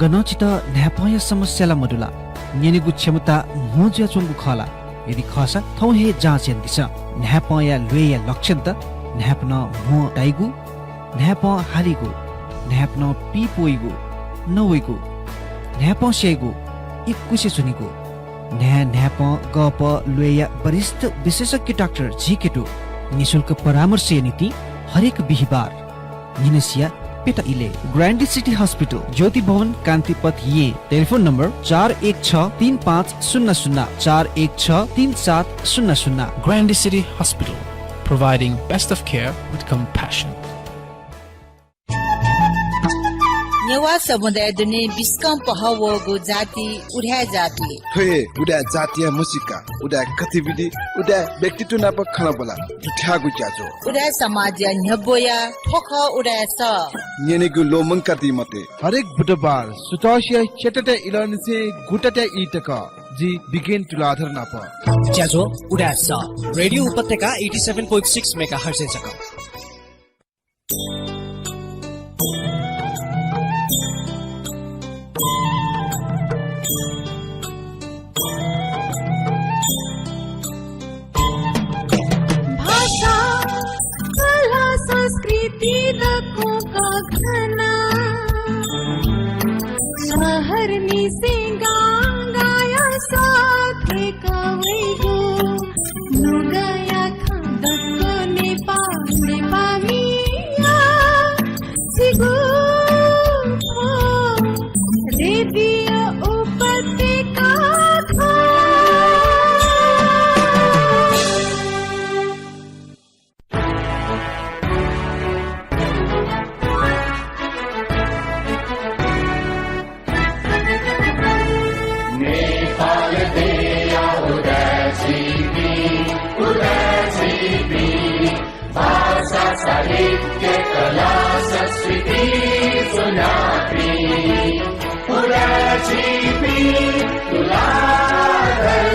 गनचित न्यापय समस्याला मडुला नेनेगु क्षमता मोज्या चोंगु खला यदि खसा थौ हे जाँचेन दिस न्यापय लुया लक्षण त न्यापन मो डाइगु न्याप हारिगु न्यापन पिपोइगु नवइगु न्याप सेगु इकुसे सुनिगु न्याप गप लुया वरिष्ठ विशेषज्ञ डाक्टर झिकेटु निशुल्क परामर्श नीति हरेक बिहिबार निनसिया पेटा इले ग्रान्डी सिटी हस्पिटल ज्योति भवन कान्तिपथ ये telephone number 41635000 41633700 Grandi City Hospital, providing best of care with compassion. Newa समुदाय दुने बिस्कम पहावगो जाति उड्या जाति थोए उडा जातीय मुसिका उडा गतिविधि उडा व्यक्तित्व नाप खना बोला ठ्यागु ज्याजो उडा समाज न्यबोया ठोख उडा स नेनेगु लोमंग कति मते हरेक बुधबार सुतासिया चेटटे इलनसे गुटटे इटक जी बिगिन तुलाधर नाप ज्याजो उडा स रेडियो उपत्यका 87.6 मेगाहर्ज जका हरनी से गाया साथे कवैगो लुगाया खदको नेपा मिया सिगो रेडियो उपत्यका साहित्य कला संस्कृति सुनाती पुराजीवी तुलाधर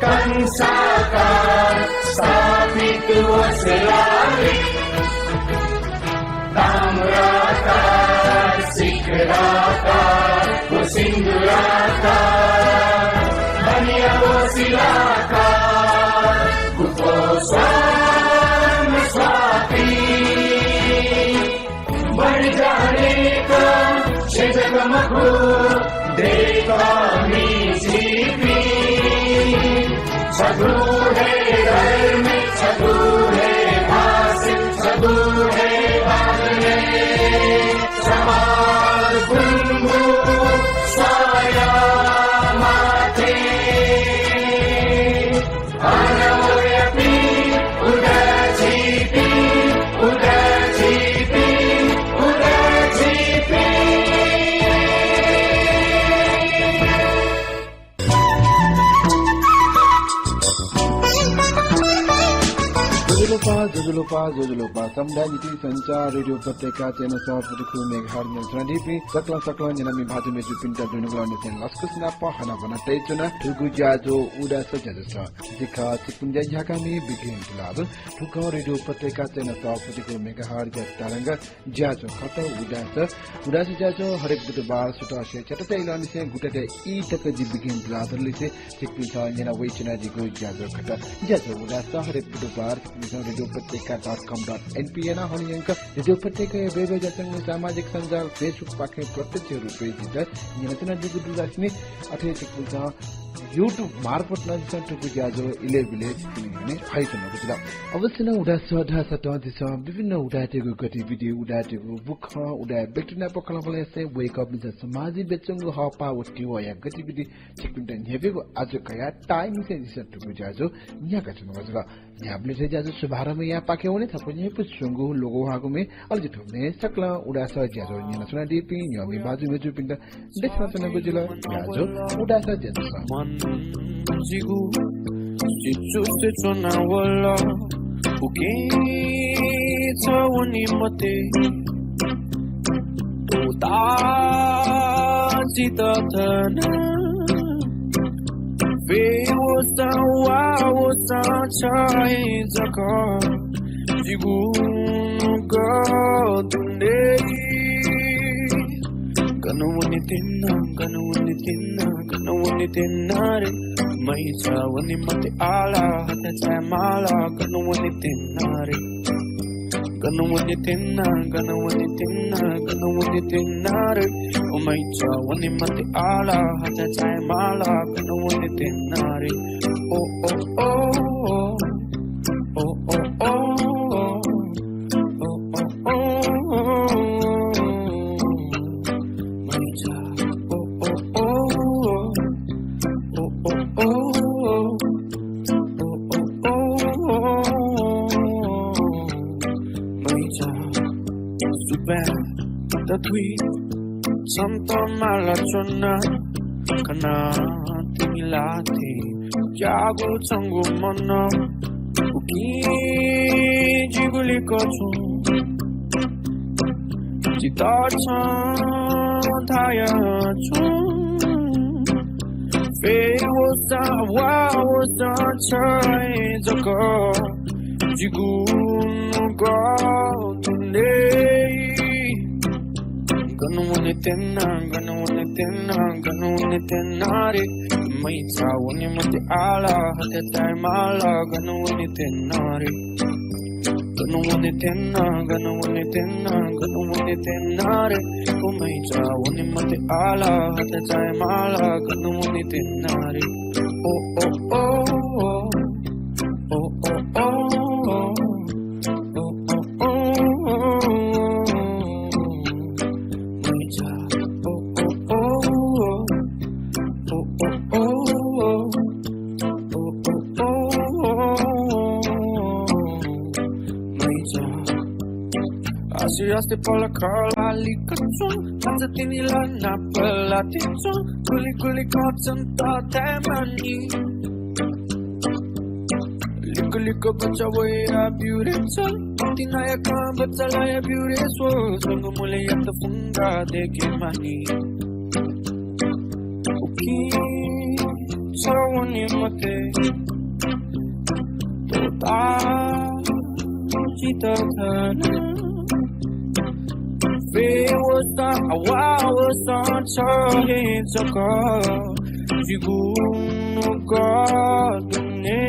कंसाकार स्थापित वसलारी ताम्राकार शिखराकार वो सिंधुराकार बनिया वो शिलाकार कुको बढ़ जाने का जगमगो देखा जीवी सगु है घर में सगु है भाषित सगु है बागने समाज गुंगु साया माथे अनवरपी उदाजीपी उदाजीपी उदाजीपी जोजुलोपा समुदाय नीति संचार रेडियो उपत्यका चैनल साफुको मेघार नियन्त्रण दिपि सकला निनामी भाजु मेजु पिन्टा दुनुगला नेसन लस्कुसना पहना बना तेचना ठुगु ज्याजो उडा सजस जिका चिकुन्जा झकामी बिगिन तुलाद ठुको रेडियो उपत्यका चैनल साफुको मेघार तरंग ज्याजो खत उडा ज्याजो हरेक बुधबार सुटासे चटते इलानी से गुटते ई तक जी बिगिन तुलाद लिसे चिकुन्जा जना वेचना जिगु ज्याजो खत ज्याजो उडा हरेक बुधबार रेडियो उपत्यका.com.npn हनियंक रेडियो उपत्यका बेबे जसंग सामाजिक सञ्जाल फेसबुक पाखे प्रत्यक्ष रूपे जित नियन्त्रण दिगु दुलास्नी अथे चिकुन्जा YouTube मार्फत नजिक टुकु ज्याजो इले विलेज किने फाइसन गुजरा अवश्य न उडा सधा सता दिस विभिन्न उडाटेको गतिविधि उडाटेको बुख उडा बेक्टिना पकलबले से वेक अप बिज समाजि बेचंगु हपा उति वया गतिविधि चिकुन्टा नेबेको आज कया टाइम से दिस टुकु ज्याजो न्या गछन गुजरा न्याबले से ज्याजो सुभारम या पाके हुने थपने पुसुंगु लोगो हागु में अलजि ठुने सकला उडा स ज्याजो न्या सुना दिपि न्यामी बाजु मेजु पिन्ड देशमा सन गुजला ज्याजो उडा स ज्याजो Zigu, si tu na wala, ukita wani mate, uta zita tana, fe wosa wa wosa chai zaka, zigu ga dunde, Gonna win it in, gonna win it in, gonna win it in, nare. Maisa wani mati ala, hata chai mala, gonna win it in, nare. Gonna win it in, gonna win it in, gonna win it in, nare. Oh maisa wani mati ala, hata chai mala, gonna win it in, nare. Oh oh oh oh oh oh oh. Tweet Santa Malachona Kana Timilati Jago Tango Mana Uki Jiguli Kotu Jitacha Taya Chun Fewosa Wawosa Chai Zaka Jigun Godune Gonna win it in, gonna win it in, gonna win it in, nare. Maisa wani mati ala, hata chai mala, gonna win it in, nare. Gonna win it in, gonna win it in, gonna win it in, nare. Oh maisa wani mati ala, hata chai mala, gonna win it in, nare. Oh oh oh oh oh oh oh. Así por la cola, licachón, Tanzatini la napela, tichón, Guli cotton, tatamani. Lico, but away a beautiful. Tinaya come, but Salaya beautiful. Sangumule at the funga, they get money. Okay, so one in my day. Tota, Chita, Fewosa, Awawosa, Chahizaka, Jiguno Godune.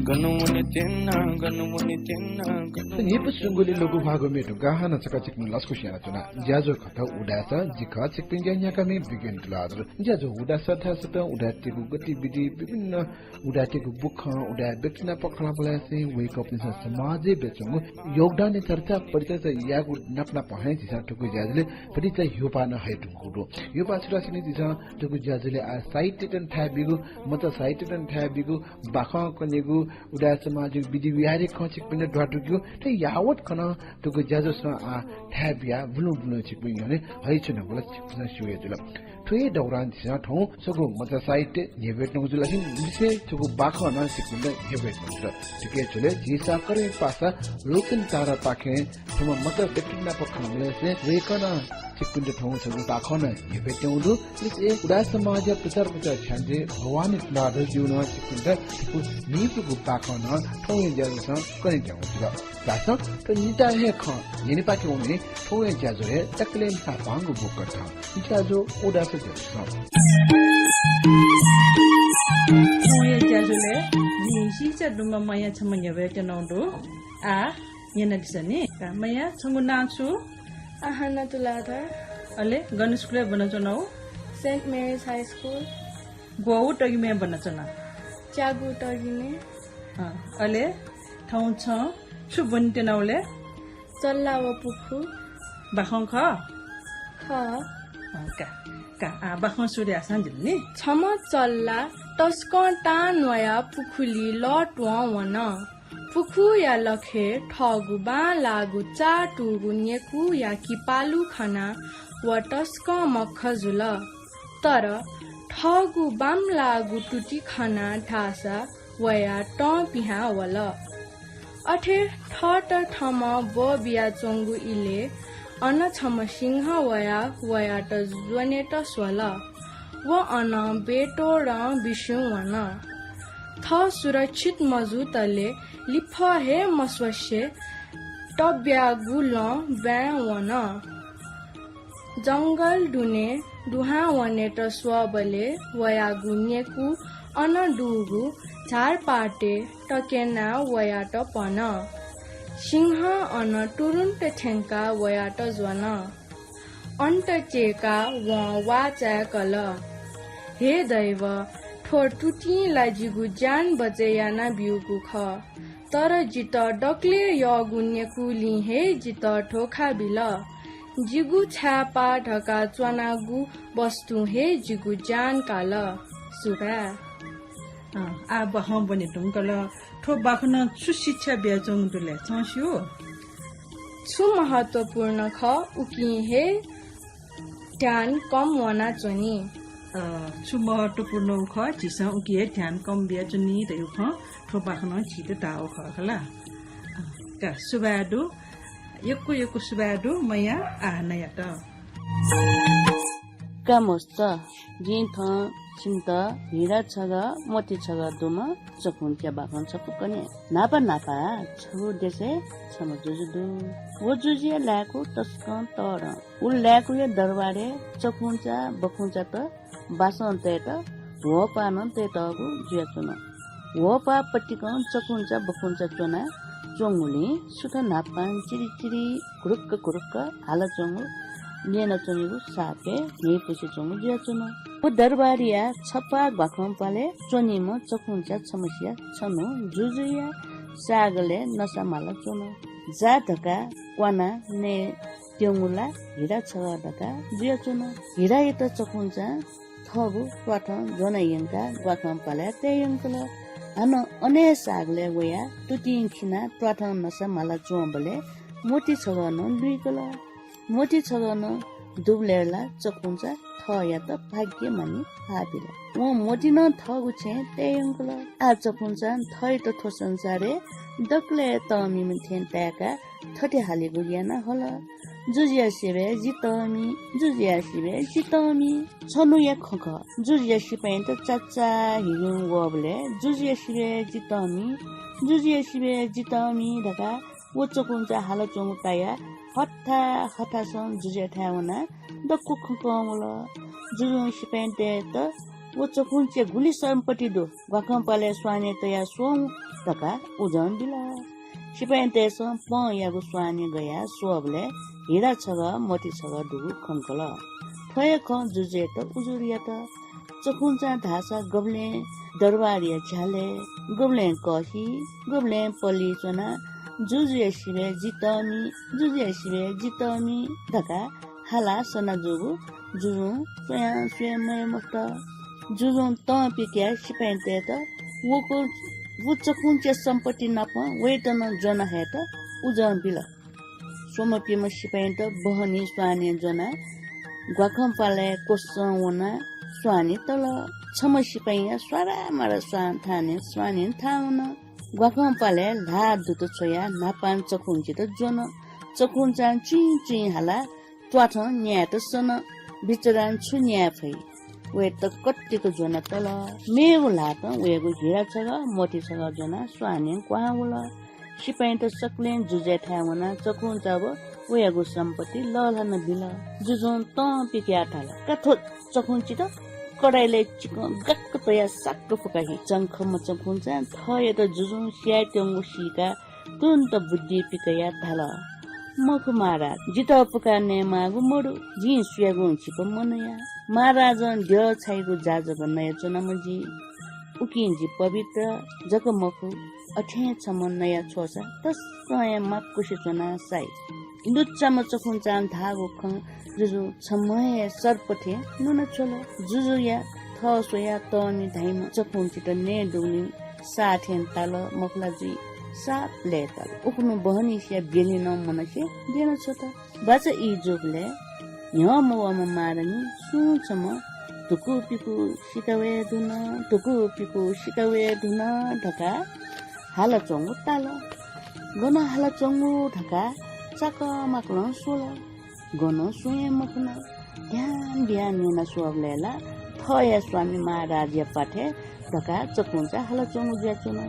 Gonna win it in, gonna win it in, gonna. Ni pusunguli logo bhago meto gahana chakachik lasku shana tuna. Jazo khata udasa jika chikpin janya kami begin tladr. Jazo udasa thasata udati gu gati bidi bibinna udati gu bukha uda bekna pakhala balase wake up in samaje bechungu yogdan ni charcha parcha yagu napna pahe jisa tuku jazle parita yopa na haitu kudo. Yopa chura sini jisa tuku jazle a cited and tabigu mata cited and tabigu bakha konigu uda samajik bidi wihari khachik pina dwatugyo te yawat kana tuku jazo sa a tabia bulu chikpin yone haichuna bola chipna shuye jula tui dauran disa thong sogo mata site yevet no jula sin mise tuku bakha na sikunda yevet no jula tike chule jisa kare pasa lokin tara pakhe thoma mata tekna pakhamle se rekana chikpin thong sogo bakha na yevet no du ise uda samaj prachar chande bhawani nada juna chikpin tuku ni tuku bakha na thong jazo sa kare jaw jula That's to Nita Hekon, Yenipaki only, Toy Jazore, Taklin Sapango Bukata, Jazo, Oda suggestion. Toy Jazole, she said, Duma Maya Tamanya Vetanondo, ah, Yenadisani, Maya, Tamunansu, Ahana Tulada, Ale, Gunnis Club Bonatono, St. Mary's High School, Go out of me Bonatona, Jagu Togine, Ale, Town Town. Shubunte naule Challa wa pukhu Bakhon kha kha ka bakhon surya sanjil ni chama challa taskon tan waya pukhuli lotwa wana pukhu ya lakhe thogu ba lagu cha tugu nyeku ya kipalu khana wa taska makhazula tara thogu bam lagu tuti khana thasa waya to piha wala Athe thata thama bo bia chongu ile ana chama singha waya ta zwane ta swala wa ana beto ra bishu wana tha surakshit mazutale lipha he maswashe tabya gulo ba wana जंगल डुने दुहा वने त स्वबले वया गुन्येकु अनडुगु झार पाटे टकेना वया त पन सिंह अन तुरुन्त ठेंका वया त ज्वन अन्त चेका वाचा कल हे दैव ठोर टुटी लाजिगु ज्यान बजेया ना बिउगु ख तर जित डक्ले य गुन्येकु लिहे जित ठोखा बिल जिगु छापा ढका च्वानागु वस्तु हे जिगु ज्यान काल सुबा आ बहम बने टुङ्कल ठो बाखन छु शिक्षा ब्याजोङ दुले छ्यो छु महत्वपूर्ण ख उकि हे ध्यान कम वना चोनी छु महत्वपूर्ण ख जिस उकि हे ध्यान कम ब्याजोनी रे ख ठो बाखन छिटो ताओ ख खला का सुबाडु यक्को सुबाडु मया आ नया त कामस्त जिन थ चिन्ता हिरा छग मोती छग दुम चकुन्च्या बाखन छपुकने नापा छगु देसे छम जुजुदु वो जुजिया लाको तस्कन तर उ लाको या दरबारे चकुन्च्या बकुन्च्या त बासन ते त हो पान ते तगु जुयाचुन हो पा पट्टिकन चकुन्च्या बकुन्च्या चोना चोंगुली सुथ नापान चिरी कुरुक्क हाला चोंगु नेना चोंगु सापे ने पुसे चोंगु जुयाचुन वो दरबारिया छप्पा बाखम पाले चोनीम चकुन्च्या समस्या छनु जुजुया सागले नसामाला चोन जा धका क्वाना ने त्योंगुला हिरा छगा धका जुयाचुन हिरा यत चकुन्च्या थगु प्राथन जनायंका बाखम पाले तेयंकला अन अने सागले वया तुतिन खिना प्राथन नसामाला चोंबले मोती छगन लुइकला मोती छगन दुबलेला चकुन्च्या या त भाग्य मानि हाबिला वो मोटी न थगु छे तेयंकला आ चकुन्च्या थै त थो संसारे दक्ले त मिम थेन ताका थटे हाले गुलियाना होला जुजिया सिबे जितमी छनु या खख जुजिया सिपे त चाचा हियु वबले जुजिया सिबे जितमी ढका वो चकुन्च्या हाल चोंगु ताया हठा सन जुजिया थावना दक्कु खकमला जुजु सिपेन्टे त वो चकुन्चे गुली सम्पत्ति दो गकम पाले स्वाने तया सोम तका उजन दिला सिपेन्टे सम प यागु स्वाने गया सोबले हिरा छग मोती छग दुगु खंकला थय ख जुजे त उजुरिया त चकुन्चा धासा गबले दरबारिया झाले गबले कही गबले पली चना जुजुए सिबे जितमी धका हाला सना जुगु जुजु स्वयं मस्त जुजु त पिक्या सिपेन्टे त वो चकुन्चे सम्पत्ति नप वेतन जना हे त उजन बिल सोमपिम सिपेन्ट बहनी स्वाने जना ग्वाखम पाले कोसवना स्वाने तल छम सिपैया स्वारा मारा स्वान थाने स्वाने थाउन ग्वाखम पाले ला दुत छोया नापान चकुन्चे त जन चकुन्चा चिं हाला त्वाथ न्या त सन बिचरान छु न्या फै वे त कत्तिको जना तल मेगु लात वेगु हिरा छग मोती छग जना स्वाने क्वाहुला सिपाइन त सक्ले जुजे थावना चकुन्चा ब वेगु सम्पत्ति ललन बिल जुजोन त पिक्या थाला कथो चकुन्ची त कडाइले चिकन गक्क तया सक्क फुकाही चंखम चकुन्चा थय त जुजोन स्याइ तेंगु सिका तुन्त बुद्धि पिकया थाला मख महाराज जित पुकार्ने मागु मडु जी सुयागु छिप मनया महाराजन ढ्य छाइगु जाजग नय चनमजी उकिन्जी पवित्र जगमखु अठे छमन नया छोसा तस्कय माकुसे चना साइ लुच्चा मचखुन्चान धागु ख जुजु छमय सर्पथे नुन छोला जुजु या थसोया तनि धाइम चखुन्चित ने दुनि साथेन ताल मखलाजी साप लेता उक्नु बहनी से बेली न मनसे देन छोता बाचा इ जोगले य मवम मारनी सुचम तुकु पिकु सिकावे दुन ढका हाला चंगु ताल गन हाला चंगु ढका चाक माकल सोल गन सुये मखना ध्यान ध्यान नेना सोबलेला थय स्वामी महाराज पाठे ढका चकुन्चा हाला चंगु ज्याचुन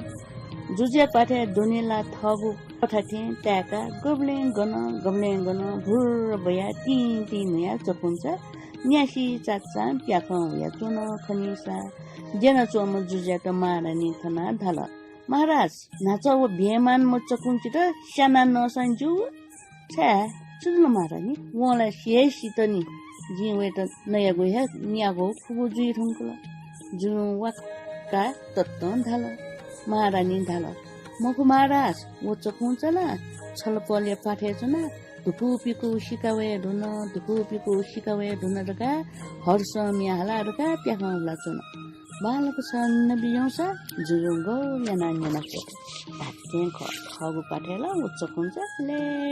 जुजिया पाठे दुनिला थगु पठाथे त्याका गब्लेङ गन भुर भया ती नया चकुन्छ न्यासी चाचा प्याक या चुन खनिसा जेन चोम जुज्या त मारानी खना धल महाराज नाच वो भेमान म चकुन्छ त साना नसन्जु छा चुन महारानी वलाई शेषी त नि जी वे त नया गो है न्यागो खुबु जुइ ठुङ्कला जु वाका तत्त धल महारानी धल मको महाराज वो चकुन्छ न छलपले पाठेछ न धुपुपीको सिकावे ढुन रका हर्ष मियाला रका प्याखला चुन बालको छन्न बियौसा जुरुङ्गो याना यानाको भाते खगु पाठेला उच्चक हुन्छ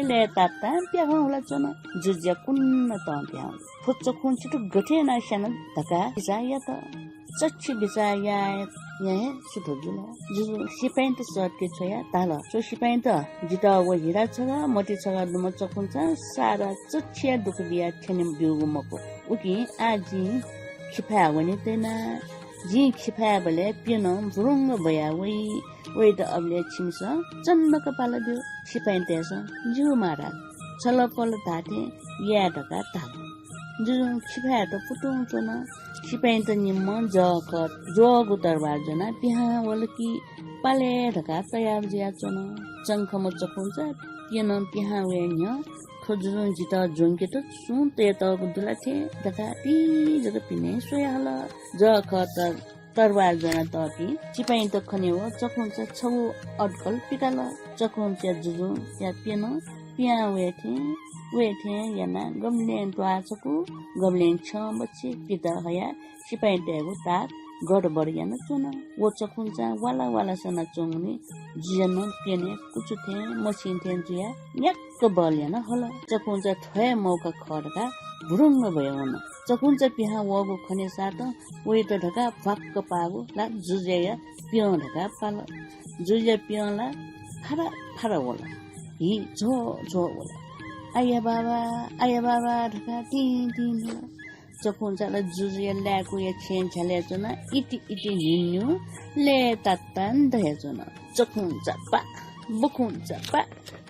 ले ताता प्याखला चुन जुज्या कुन्न त प्याउ फुच्च खुन्छ त गथे ना साना धका जाया त चच्ची बिसाया यहाँ सुठो जुल जुजु सिपाइन त सटके छोया ताल सो सिपाइन त जिता व हिरा छगा मोटी छगा दुम चकुन्छ सारा चच्छिया दुख बिया छने बिउगु मको उकी आजी खिफा वने तेना जी खिफा बले पिन भुरुङ भया वइ त अबले छिमस चन्नक पाल दियो सिपाइन तेस जु मारा छल पल धाथे या ढका ताल जुजु खिफा त पुटुङ चोन सिपाइन त निम्म जोगु दरबार जना त्यहाँ वलकी पाले ढका तयार जिया चोन चङ्खम चकुन्छ पिन त्यहाँ वेन्य खोजुन जिता जोंके त सुन ते त गुदुला थे ढका ती जग पिने सोयाला जखत दरबार जना त पि सिपाइन त खने हो चकुन्छ छौ अडकल पिकाला चकुन्छ जुजु या पिन पिया वेथे याना गमलेन त्वाचको गमलेन छ बच्चे पिता हया सिपाइन तेगु तात गडबड याना चुन वो चकुन्छ वाला सना चुङने जियन पेने कुचुथे मसिन थेन जिया याक्क बल याना होला चकुन्छ थय मौका खडका भुरुङ्ग भयो न चकुन्छ पिहा वगु खने सात ओइ त ढका फक्क पागु ला जुजेया पियो ढका पाल जुजे पियोला फरा होला हि झो होला आया बाबा ढका टिन चकुन्छला जुजिया ल्याको या छेन छले चुन इति हिन्नु ले तत्तन दहेचुन चकुन्छ पा बकुन्छ पा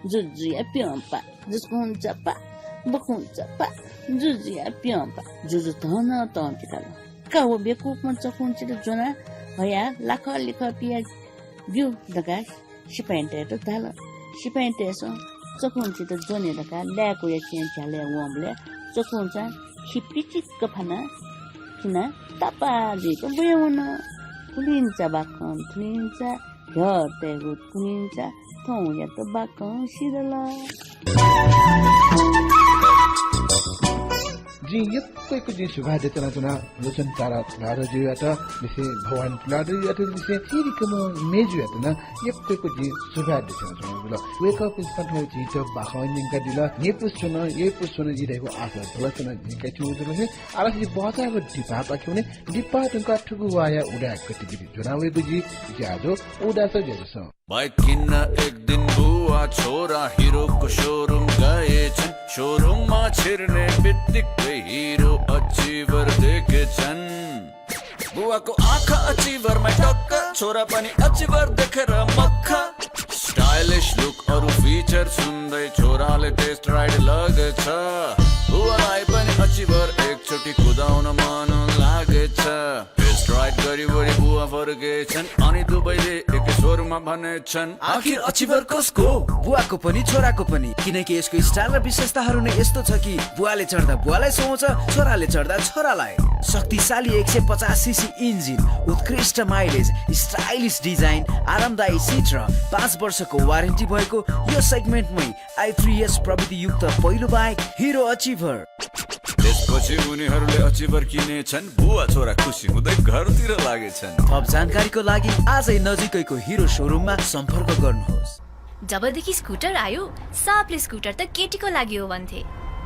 जुजिया पियम्पा जुकुन्छ पा बकुन्छ पा जुजिया पियम्पा जुजु धन तन्तिकल काव बेकु म चकुन्छ जुना हया लाख लिख पिया बिउ दगा सिपाइन्टे त दाल सिपाइन्टे चकुन्छ त जोने दगा ल्याको या छेन छले वमले चकुन्छ खिपिचिक्क फना किना तपाजेको बयाउन कुलिन्छ बाकन थुलिन्छ घरतेगु कुलिन्छ थौ या त बाकन सिरला जी यत्तैको जी सुभा देचना चना लोचन तारा लाडो जुयात बिसे भगवान लाडो जुयात बिसे सिरिकम मेजु यात न यत्तैको जी सुभा देचना चना बुल वेक अप इन फ्रन्ट जी त बाखनिङका दिला ये पुछन जी रहेको आशा भलचना निकै छु जुले आला जी बचाको दिपा पाख्युने दिपा तुका ठुगु वाया उडा गतिविधि जनावेको जी ज्याजो उडा छ ज्याजो बाइक किन्न एक दिन बुवा छोरा हिरोको शोरूम गएछन् शोरूममा छिर्ने बित्तिकै हिरो अचिभर देखेछन् बुवाको आँखा अचिभरमै टक्क छोरा पनि अचिभर देखेर मक्ख स्टाइलिश लुक अरु फिचर सुन्दै छोराले टेस्ट राइड लगेछ बुवालाई पनि अचिभर एकचोटि कुदाउन मन लागेछ टेस्ट राइड गरी वरी बुवा फर्केछन् अनि दुवैले एकै स्वरमा भनेछन् आखिर अचिभर कसको बुवाको पनि छोराको पनि किनकि यसको स्टाइल र विशेषताहरू नै यस्तो छ कि बुवाले चढ्दा बुवालाई सुहाउँछ छोराले चढ्दा छोरालाई शक्तिशाली 150 सीसी इन्जिन उत्कृष्ट माइलेज स्टाइलिश डिजाइन आरामदायी सिट र 5 वर्षको वारेन्टी भएको यो सेगमेन्टमै i3s प्रविधि युक्त पहिलो बाइक हिरो अचिभर त्यसपछि उनीहरूले अचिभर किनेछन् बुवा छोरा खुसी हुँदै घरतिर लागेछन् थप जानकारीको लागि आजै नजिकैको हिरो शोरूममा सम्पर्क गर्नुहोस् जबदेखि स्कुटर आयो सापले स्कुटर त केटीको लागि हो भन्थे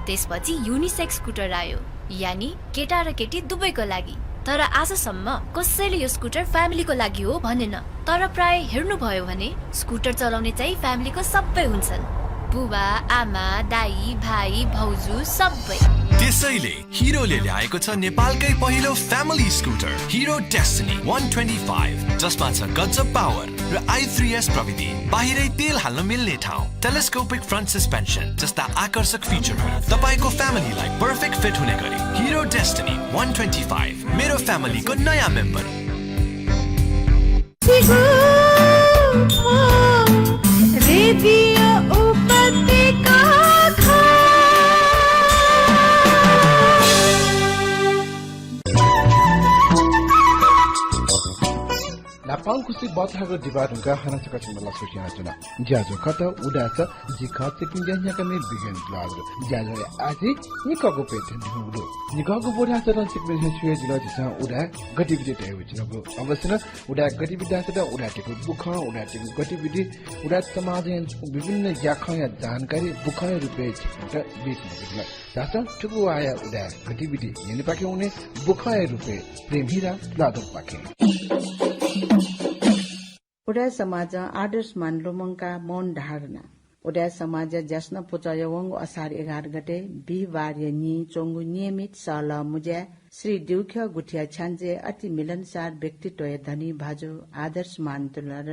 त्यसपछि युनिसेक्स स्कुटर आयो यानी केटा र केटी दुवैको लागि तर आजसम्म कसैले यो स्कुटर फ्यामिलीको लागि हो भनेन तर प्राय हेर्नु भयो भने स्कुटर चलाउने चाहिँ फ्यामिलीको सबै हुन्छन् बुबा आमा दाई भाइ भाउजू सबै। त्यसैले हिरोले ल्याएको छ नेपालकै पहिलो फ्यामिली स्कुटर हिरो डेस्टिनी 125 जसमा छ गजब पावर र i3s प्रविधि, बाहिरै तेल हाल्न मिल्ने ठाउँ, टेलिस्कोपिक फ्रन्ट सस्पेन्सन जस्ता आकर्षक फिचरहरू तपाईको फ्यामिलीलाई पर्फेक्ट फिट हुने गरी हिरो डेस्टिनी 125 मेरो फ्यामिलीको नयाँ मेम्बर। नापाङकुसी बथागो दिबाडुङका हानासका छिमला सोचिया चुना ज्याजो खत उडास जिखा चिकिन ज्याका मे बिगन ब्लग ज्याजो आजि निकगो पेटे दिहुलो निकगो बोडा सदन चिकिन हेसुए जिला दिसा उडा गतिविधि तय हुन्छगो अवश्य उडा गतिविधि सदा उडा टिकु बुख उडा टिकु गतिविधि उडा समाज विभिन्न ज्याखया जानकारी बुख रुपे छिकट बीच निकला तासा ठुगु आया उडा गतिविधि यनि पाके उनी बुख रुपे प्रेमीरा लादो पाके उडा समाज आदर्श मानलोमङका मौन धारणा उडा समाज जस्न पुचय वंग असार 11 गते बिहिबार नि चोंगु नियमित साल मुज्या श्री दिउख्य गुठिया छान्जे अति मिलनसार व्यक्तित्व धनी भाजु आदर्श मान तुलर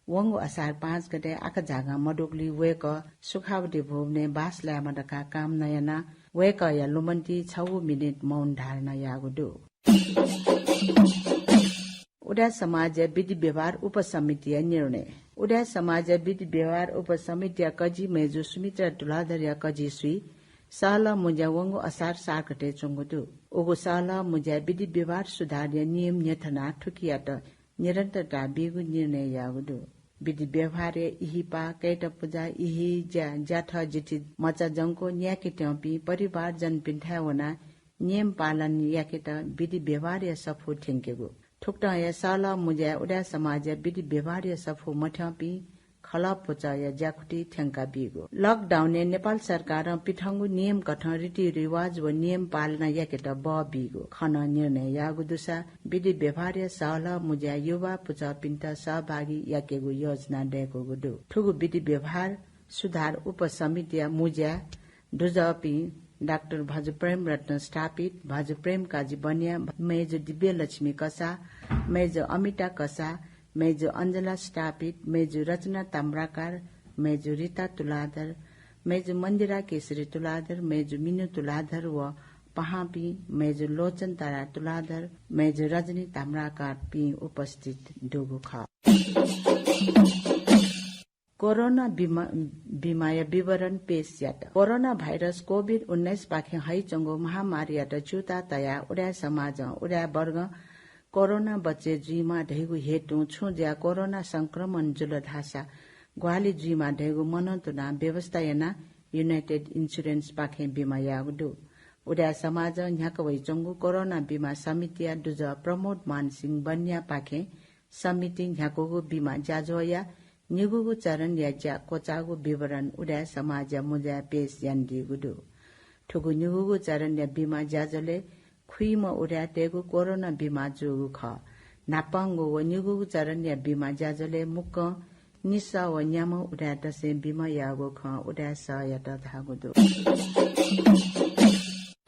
वंग असार 5 गते आका जागा मडोगली वेक सुखावटी भोवने बासला मडका काम नयना वेक या लुमन्ती 6 मिनेट मौन धारणा यागुदो उडा समाज विधि व्यवहार उपसमिति निर्णय उडा समाज विधि व्यवहार उपसमिति कजी मेजु सुमित्रा तुलाधर कजी सुई साला मुज्या वंगो असार 7 गते चोंगुदु ओगो साला मुज्या विधि व्यवहार सुधार नियम न्यथना ठुकियाट निरन्तरता बिगु निर्णय यागुदु विधि व्यवहार इहिपा कैट पूजा इहि ज्याठ जिति मचा जंको न्याके ट्यापी परिवार जन पिन्ठावना नियम पालन याकेट विधि व्यवहार सफो ठेंकेगु ठुक्टा या साला मुज्या उडा समाज विधि व्यवहार सफो मठ्यापी खला पोचाया ज्याखुटी थ्याङ्का बिगो लकडाउन नेपाल सरकार पिठंगु नियम कठन रीति रिवाज व नियम पालना याकेट ब बिगो खन निर्णय यागु दुसा विधि व्यवहार साला मुज्या युवा पुचा पिन्त सहभागी याकेगु योजना डेको गुदु ठुगु विधि व्यवहार सुधार उपसमिति मुज्या दुजपी डाक्टर भाजु प्रेम रत्न स्थापित भाजु प्रेम काजी बनिया मेजो दिव्य लक्ष्मी कसा मेजो अमिता कसा मेजो अंजला स्थापित मेजो रचना ताम्राकार मेजो रीता तुलाधर मेजो मंदिरा केसरी तुलाधर मेजो मिनु तुलाधर व पहापी मेजो लोचन तारा तुलाधर मेजो रजनी ताम्राकार पी उपस्थित डोगो खा कोरोना बीमाय विवरण पेश यात कोरोना भाइरस कोभिड-19 पाखे है चंगो महामारी यात चुता तया उडा समाज उडा वर्ग कोरोना बच्चे जीमा ढेगु हेतु छुज्या कोरोना संक्रमण जुल धासा ग्वाली जीमा ढेगु मनन्तुना व्यवस्था याना युनाइटेड इन्स्योरेन्स पाखे बीमा यागुदु उडा समाज न्याक वइ चंगु कोरोना बीमा समिति दुज प्रमोद मानसिंह बन्या पाखे समिति न्याको बीमा जाजोया निगुगु चरण याज्या कोचागु विवरण उडा समाज मुजा पेश यान्दी गुदु ठुगु निगुगु चरण या बीमा जाजले खुइम उडा तेगु कोरोना बीमा जुगु ख नापांगु व निगुगु चरण या बीमा जाजले मुक्क निसा व न्याम उडा तसे बीमा यागु ख उडा स यत धागुदु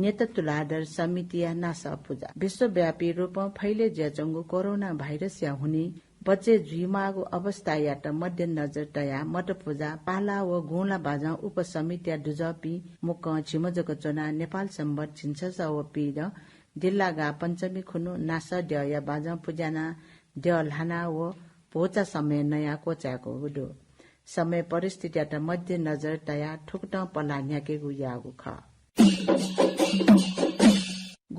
नेत तुलाधर समिति या नासा पूजा विश्वव्यापी रूपमा फैले ज्याचंगु कोरोना भाइरस या हुने बच्चे जुइमागु अवस्था यात मध्य नजर तया मठ पूजा पाला व गुला बाजा उपसमिति दुजपी मुक छिमजको चना नेपाल सम्बत छिन्छ व पीड दिल्लागा पञ्चमी खुनु नास ड्य बाजा पूजाना ड्य लाना व पोचा समय नयाँ कोचाको गुडो समय परिस्थिति यात मध्य नजर तया ठुक्ट पला न्याकेगु यागु ख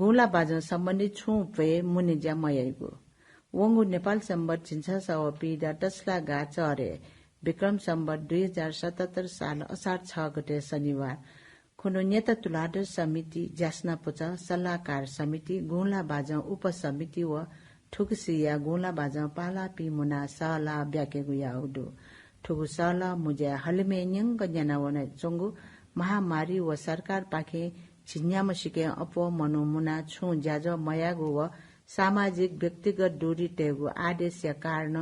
गुला बाजा सम्बन्धी छु पे मुनिजा मयगु वंगु नेपाल सम्बत छिन्छ सव पीडा टस्ला गा चरे विक्रम सम्बत 2077 साल असार 6 गते शनिबार खुनु नेता तुलाधर समिति ज्यास्ना पुचा सल्लाहकार समिति गुला बाजा उपसमिति व ठुकसिया गुला बाजा पाला पी मुना साला ब्याकेगु याउदु ठुगु साला मुज्या हलमे न्यंग ज्ञानवन चंगु महामारी व सरकार पाखे छिन्याम सिके अपो मनु मुना छु ज्याज मयागु व सामाजिक व्यक्तिगत दूरी टेगु आदेश या कारण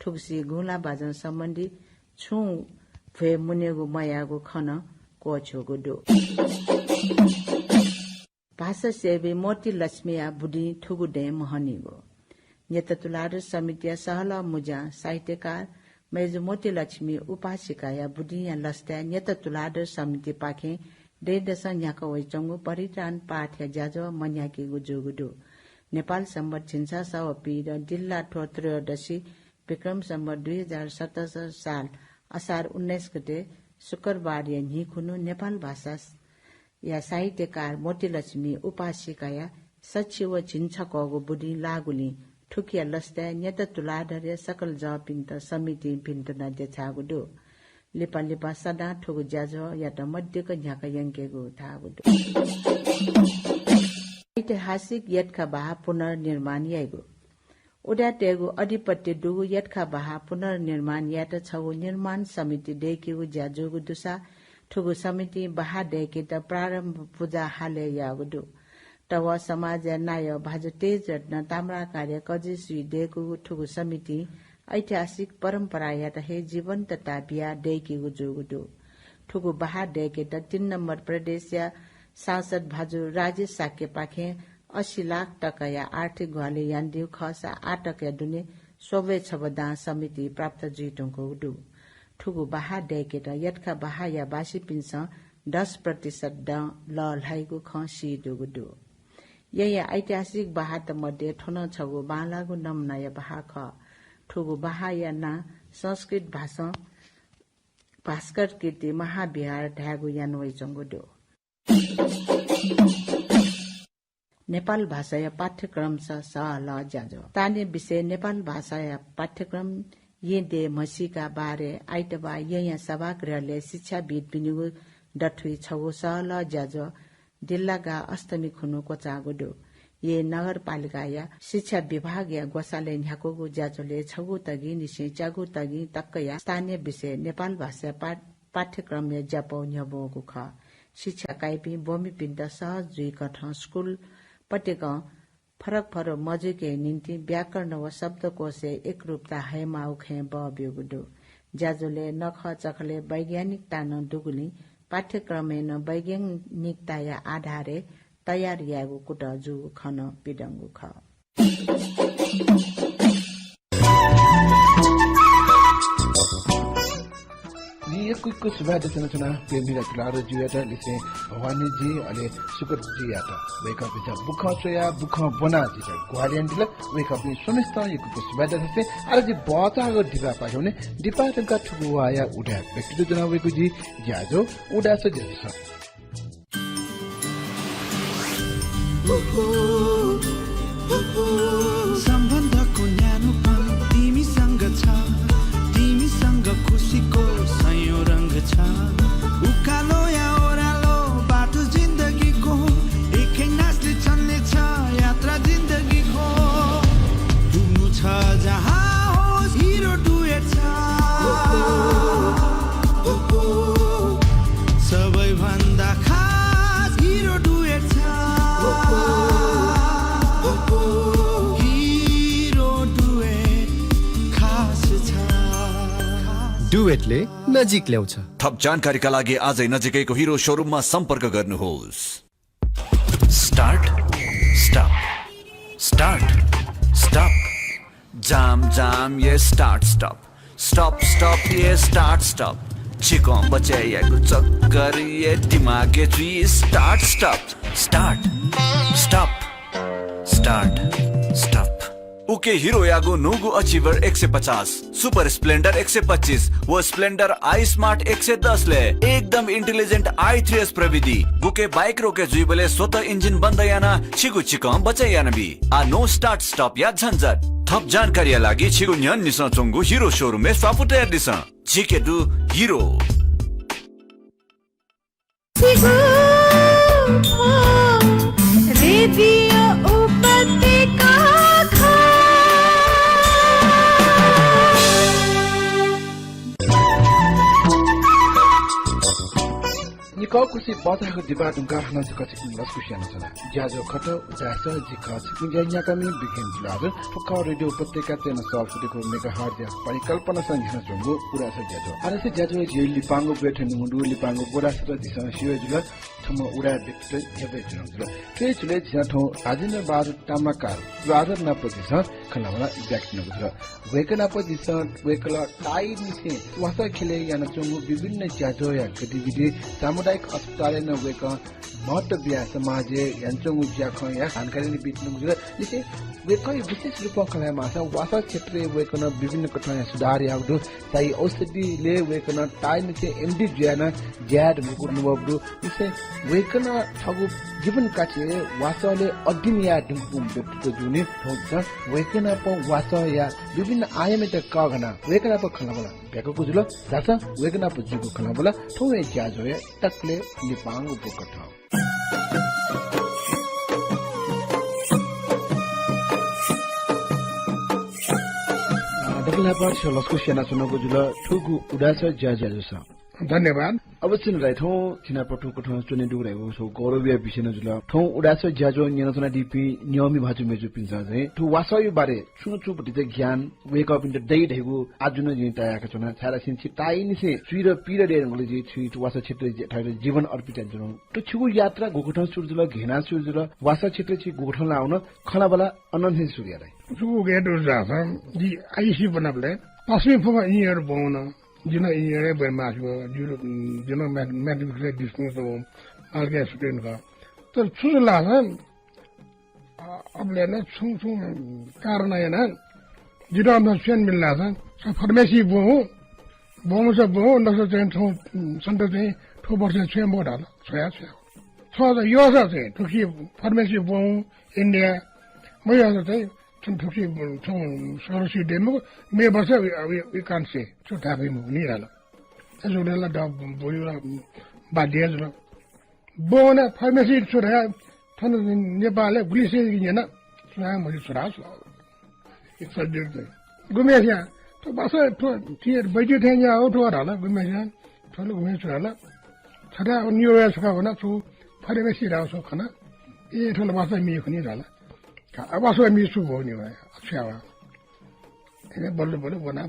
ठुक्सी गुला बाजन सम्बन्धी छु फे मुनेगु मयागु खन कोछोगु दो भाषा सेवी मोती लक्ष्मीया बुढी ठुगुडे महनिगो नेता तुलार समितिया सहला मुजा साहित्यकार मेजु मोती लक्ष्मी उपासिकाया बुढिया लस्त्या नेता तुलार समिति पाखे डेदस न्याक वैचंगु परित्राण पाठ्य जाजो मन्याकी गुजुगुडु नेपाल सम्बत छिन्सा सवपी र जिल्ला ठोत्रयोदशी विक्रम सम्बत 2017 साल असार 19 गते शुक्रबार निखुनु नेपाल भाषा या साहित्यकार मोतीलक्ष्मी उपासिकाया सचिव छिन्छकगो बुढी लागुली ठुकिया लस्त्या नेता तुलाधर्य सकल ज पिन्त समिति पिन्त नद्य छागुडु लिपा लिपा सदा ठुगु ज्याजो या त मध्यको झ्याका यङ्केगु थागुडु ऐतिहासिक यटका बाहा पुनर्निर्माण यागु उडा टेगु अधिपत्य दुगु यटका बाहा पुनर्निर्माण यात छगु निर्माण समिति डेकिगु ज्याजुगु दुसा ठुगु समिति बाहा डेके त प्रारम्भ पूजा हाले यागुडु तव समाज नाय भाजु तेज रत्न ताम्राकार कजिसुई डेकु ठुगु समिति ऐतिहासिक परम्परा यात हे जीवन्तता बिया डेकिगु जुगुडु ठुगु बाहा डेके त 3 नम्बर प्रदेश या सांसद भाजु राजेश साक्य पाखे 80 लाख टका या आर्थिक घले यान्दिउ खसा 8 टका दुने सोवे छबदा समिति प्राप्त जुइटोंको उडु ठुगु बाहा डेके त यटका बाहा या बासी पिन्स 10% द ललाइगु खसी दुगुडु या ऐतिहासिक बाहा त मध्ये ठोन छगु बालागु नमनाय बाहा ख ठुगु बाहा या ना संस्कृत भाषा भास्कर कीर्ति महाविहार ढागु यानवै जंगुडु नेपाल भाषा या पाठ्यक्रम ल जाजो ताने विषय नेपाल भाषा या पाठ्यक्रम ये दे मसीका बारे आइतबा यहाँ सभागृहले शिक्षाविद बिनुगु डठुई छगु ल जाजो जिल्लाका अष्टमी खुनु कोचागुडु ये नगरपालिका या शिक्षा विभाग या गोसाले न्याकोगु ज्याजोले छगु तगी निसे चागु तगी तक्कया स्थानीय विषय नेपाल भाषा पाठ्यक्रम या ज्यापौ न्यबोगु ख शिक्षा काइपी बोमी पिन्द सहज जुइ कठ स्कुल पटेक फरक मजुके निम्ति व्याकरण व शब्दकोशे एकरूपता हैमा उखे बब्युगुडु ज्याजोले नख चखले वैज्ञानिकता न दुगुली पाठ्यक्रमेन वैज्ञानिकता या आधारे तयार यागु कुट जु खन पिडंगु ख कुछ सुबह दसना प्रेमी तुलारो जुयाटा लिसे भवानी जी अले सुकर जियाटा वेक अप जा बुख सोया बुख बना जिता ग्वालियन दिल वेक अप सुनिस्त यकु सुबह दसे अरे जी बता गो दिपा पाउने दिपा तका ठुवा या उडा व्यक्ति जना वेकु जी ज्याजो उडा स जस सम्बन्धको न्यानोपन तिमीसँग छ तिमीसँग खुसीको सयौं रंग छ उकालो या ओह्रालो बाटो जिन्दगीको एकै नाचले चल्ने छ यात्रा जिन्दगीको पुग्नु छ जहाँ होस् हिरो डुएट छ सबैभन्दा खास हिरो डुएट छ डुएटले नजिक ल्याउँछ। थप जानकारीका लागि आजै नजिकैको हिरो शोरूममा सम्पर्क गर्नुहोस्। स्टार्ट स्टप स्टार्ट स्टप जाम जाम ये स्टार्ट स्टप स्टप स्टप ये स्टार्ट स्टप चिको बचाइएको चक्कर ये दिमागे जुई start stop start stop start stop उके हिरो यागो नोगो अचीवर 150 सुपर स्प्लेंडर 125 वो स्प्लेंडर आई स्मार्ट 110 ले एकदम इंटेलिजेंट i3s प्रविधि बुके बाइक रोके जुइबले स्वतः इंजिन बन्द याना छिगु छिकम बचाइ याना बि आ नो स्टार्ट स्टप या झन्झट थप जानकारी लागि छिगु न्यन निस चंगु हिरो शोरूम में स्वापुट दिस जिके दु हिरो रेडियो उपत्यका जिका कुसी बाताको दिबा दुंगा हना जका चिकिन लस्कुशियाना छला ज्याजो खट उदास जिका चिकिन ज्या कमी बिगिन जुलाद ठुक्का रेडियो उपत्यका चेन सल्फुटेको मेगाहर्ज परिकल्पना संघना जंगो उदास ज्याजो आरसे ज्याजो जे लिपांगो बेठे नुडु लिपांगो बोरास र दिसा शिवे जुला थम उडा देखते हेबे जुला के जुले ज्या थौ राजेन्द्र बहादुर ताम्राकार द्वार नपदिस खनावला ज्याक्ट नगुर वेकना पदिस वेकला टाइ निसे वासा खेले याना चंगो विभिन्न ज्याजो या गतिविधि सामुदायिक अस्पताल न वेक महत्व बिया समाज यन्त्रङु ज्याख या जानकारी बिट्नु जुल जसे वेकय विशेष रूपमा खला मासा वासा क्षेत्र वेकन विभिन्न कठिनाइ सुधार यागदु साइ औषधिले वेकन टाइम से एमडी ज्याना ज्याड मुकुर नुबदु जसे वेकन ठगु जीवन काचे वासाले अध्ययन या दुम व्यक्तित्व जुने ठोक्छ वेकन प वासा या विभिन्न आयाम त कगना वेकन प खलाबला बेको जुल दासा वेकन प जुगु खलाबला ठोए ज्याजो या तकले लिपाङ उपकठ दगलाबार सलसको सेना सुनको जुल ठुगु उडास ज्याज्याजस धन्यवाद अवश्य नै थौ छिना पटु कठो चुने दुरेको सो गौरवीय विषय न जुल थौ उडास ज्याजो नियन्त्रण डीपी नियमी भाजु मेजु पिन्छ चाहिँ थु वासय बारे सुनु चुपटी चाहिँ ज्ञान wake up in the day ढेगु आजुन जिता आका छन छारा सिन्छि ताइ निसे सुइर पिर डेरले जी छु वासा क्षेत्र जीवन अर्पित जुन त छु यात्रा गोगठन सुरजुल घेना सुरजुल वासा क्षेत्र छि गोगठन लाउन खलाबला अनन्त सूर्यलाई छु गेटो जाछ जी आइसी बनबले पश्चिम फुगा इयर बोन जिन इयर बेमासको जिन म्याथमेटिक्स डिस्टेन्स हो अलगे स्टुडेन्ट का तर छु लाछ अबले न छु कारण हैन जिरो हम सेन मिल्ला छ फार्मेसी बोम छ बो नस चाहिँ छु सन्त चाहिँ ठो वर्ष छ मोडा छया छ छ यो चाहिँ ठुकी फार्मेसी बो इन्डिया म यो चाहिँ ठुकी छु सरसी डेमो मे वर्ष वी कान्ट से छु थाबे मु नि राला एजुला द बोलिला बाध्य छ बोना फार्मेसी छोरा थन नेपालले गुलिसे हैन सुना म छोरा छ एक सब्जेक्ट गुमेसिया तो बस तो थिएर बैठे थे यहाँ उठो राला गुमेसिया थलो गुमे छोरा छरा न्यू इयर का होना छु फार्मेसी राव छ खाना ए थलो बस मी खनि राला अब बस मी छु हो नि भाइ अच्छा ए बल्ल बल्ल बना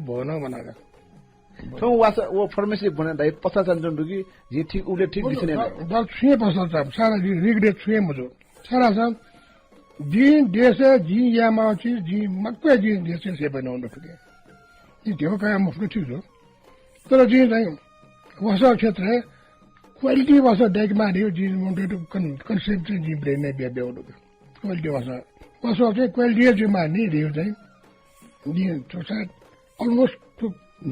थौ वासा वो फार्मेसी बना दाइ 50 जन दुगी जे ठीक उले ठीक दिसने बल छे पसल छ सारा रिग्रेट छे मजो सारा छ जी देश जी यामा छि जी मक्के जी देश से बनाउनु फके यी त्यो काय मुफ्त थियो तर जी चाहिँ वासा क्षेत्र क्वालिटी वासा डेक मारियो जी वान्टेड टु कन्सेप्ट जी ब्रेन नै बेबेउनु क्वालिटी वासा चाहिँ क्वालिटी जी मार्ने दियो चाहिँ जी तो सायद almost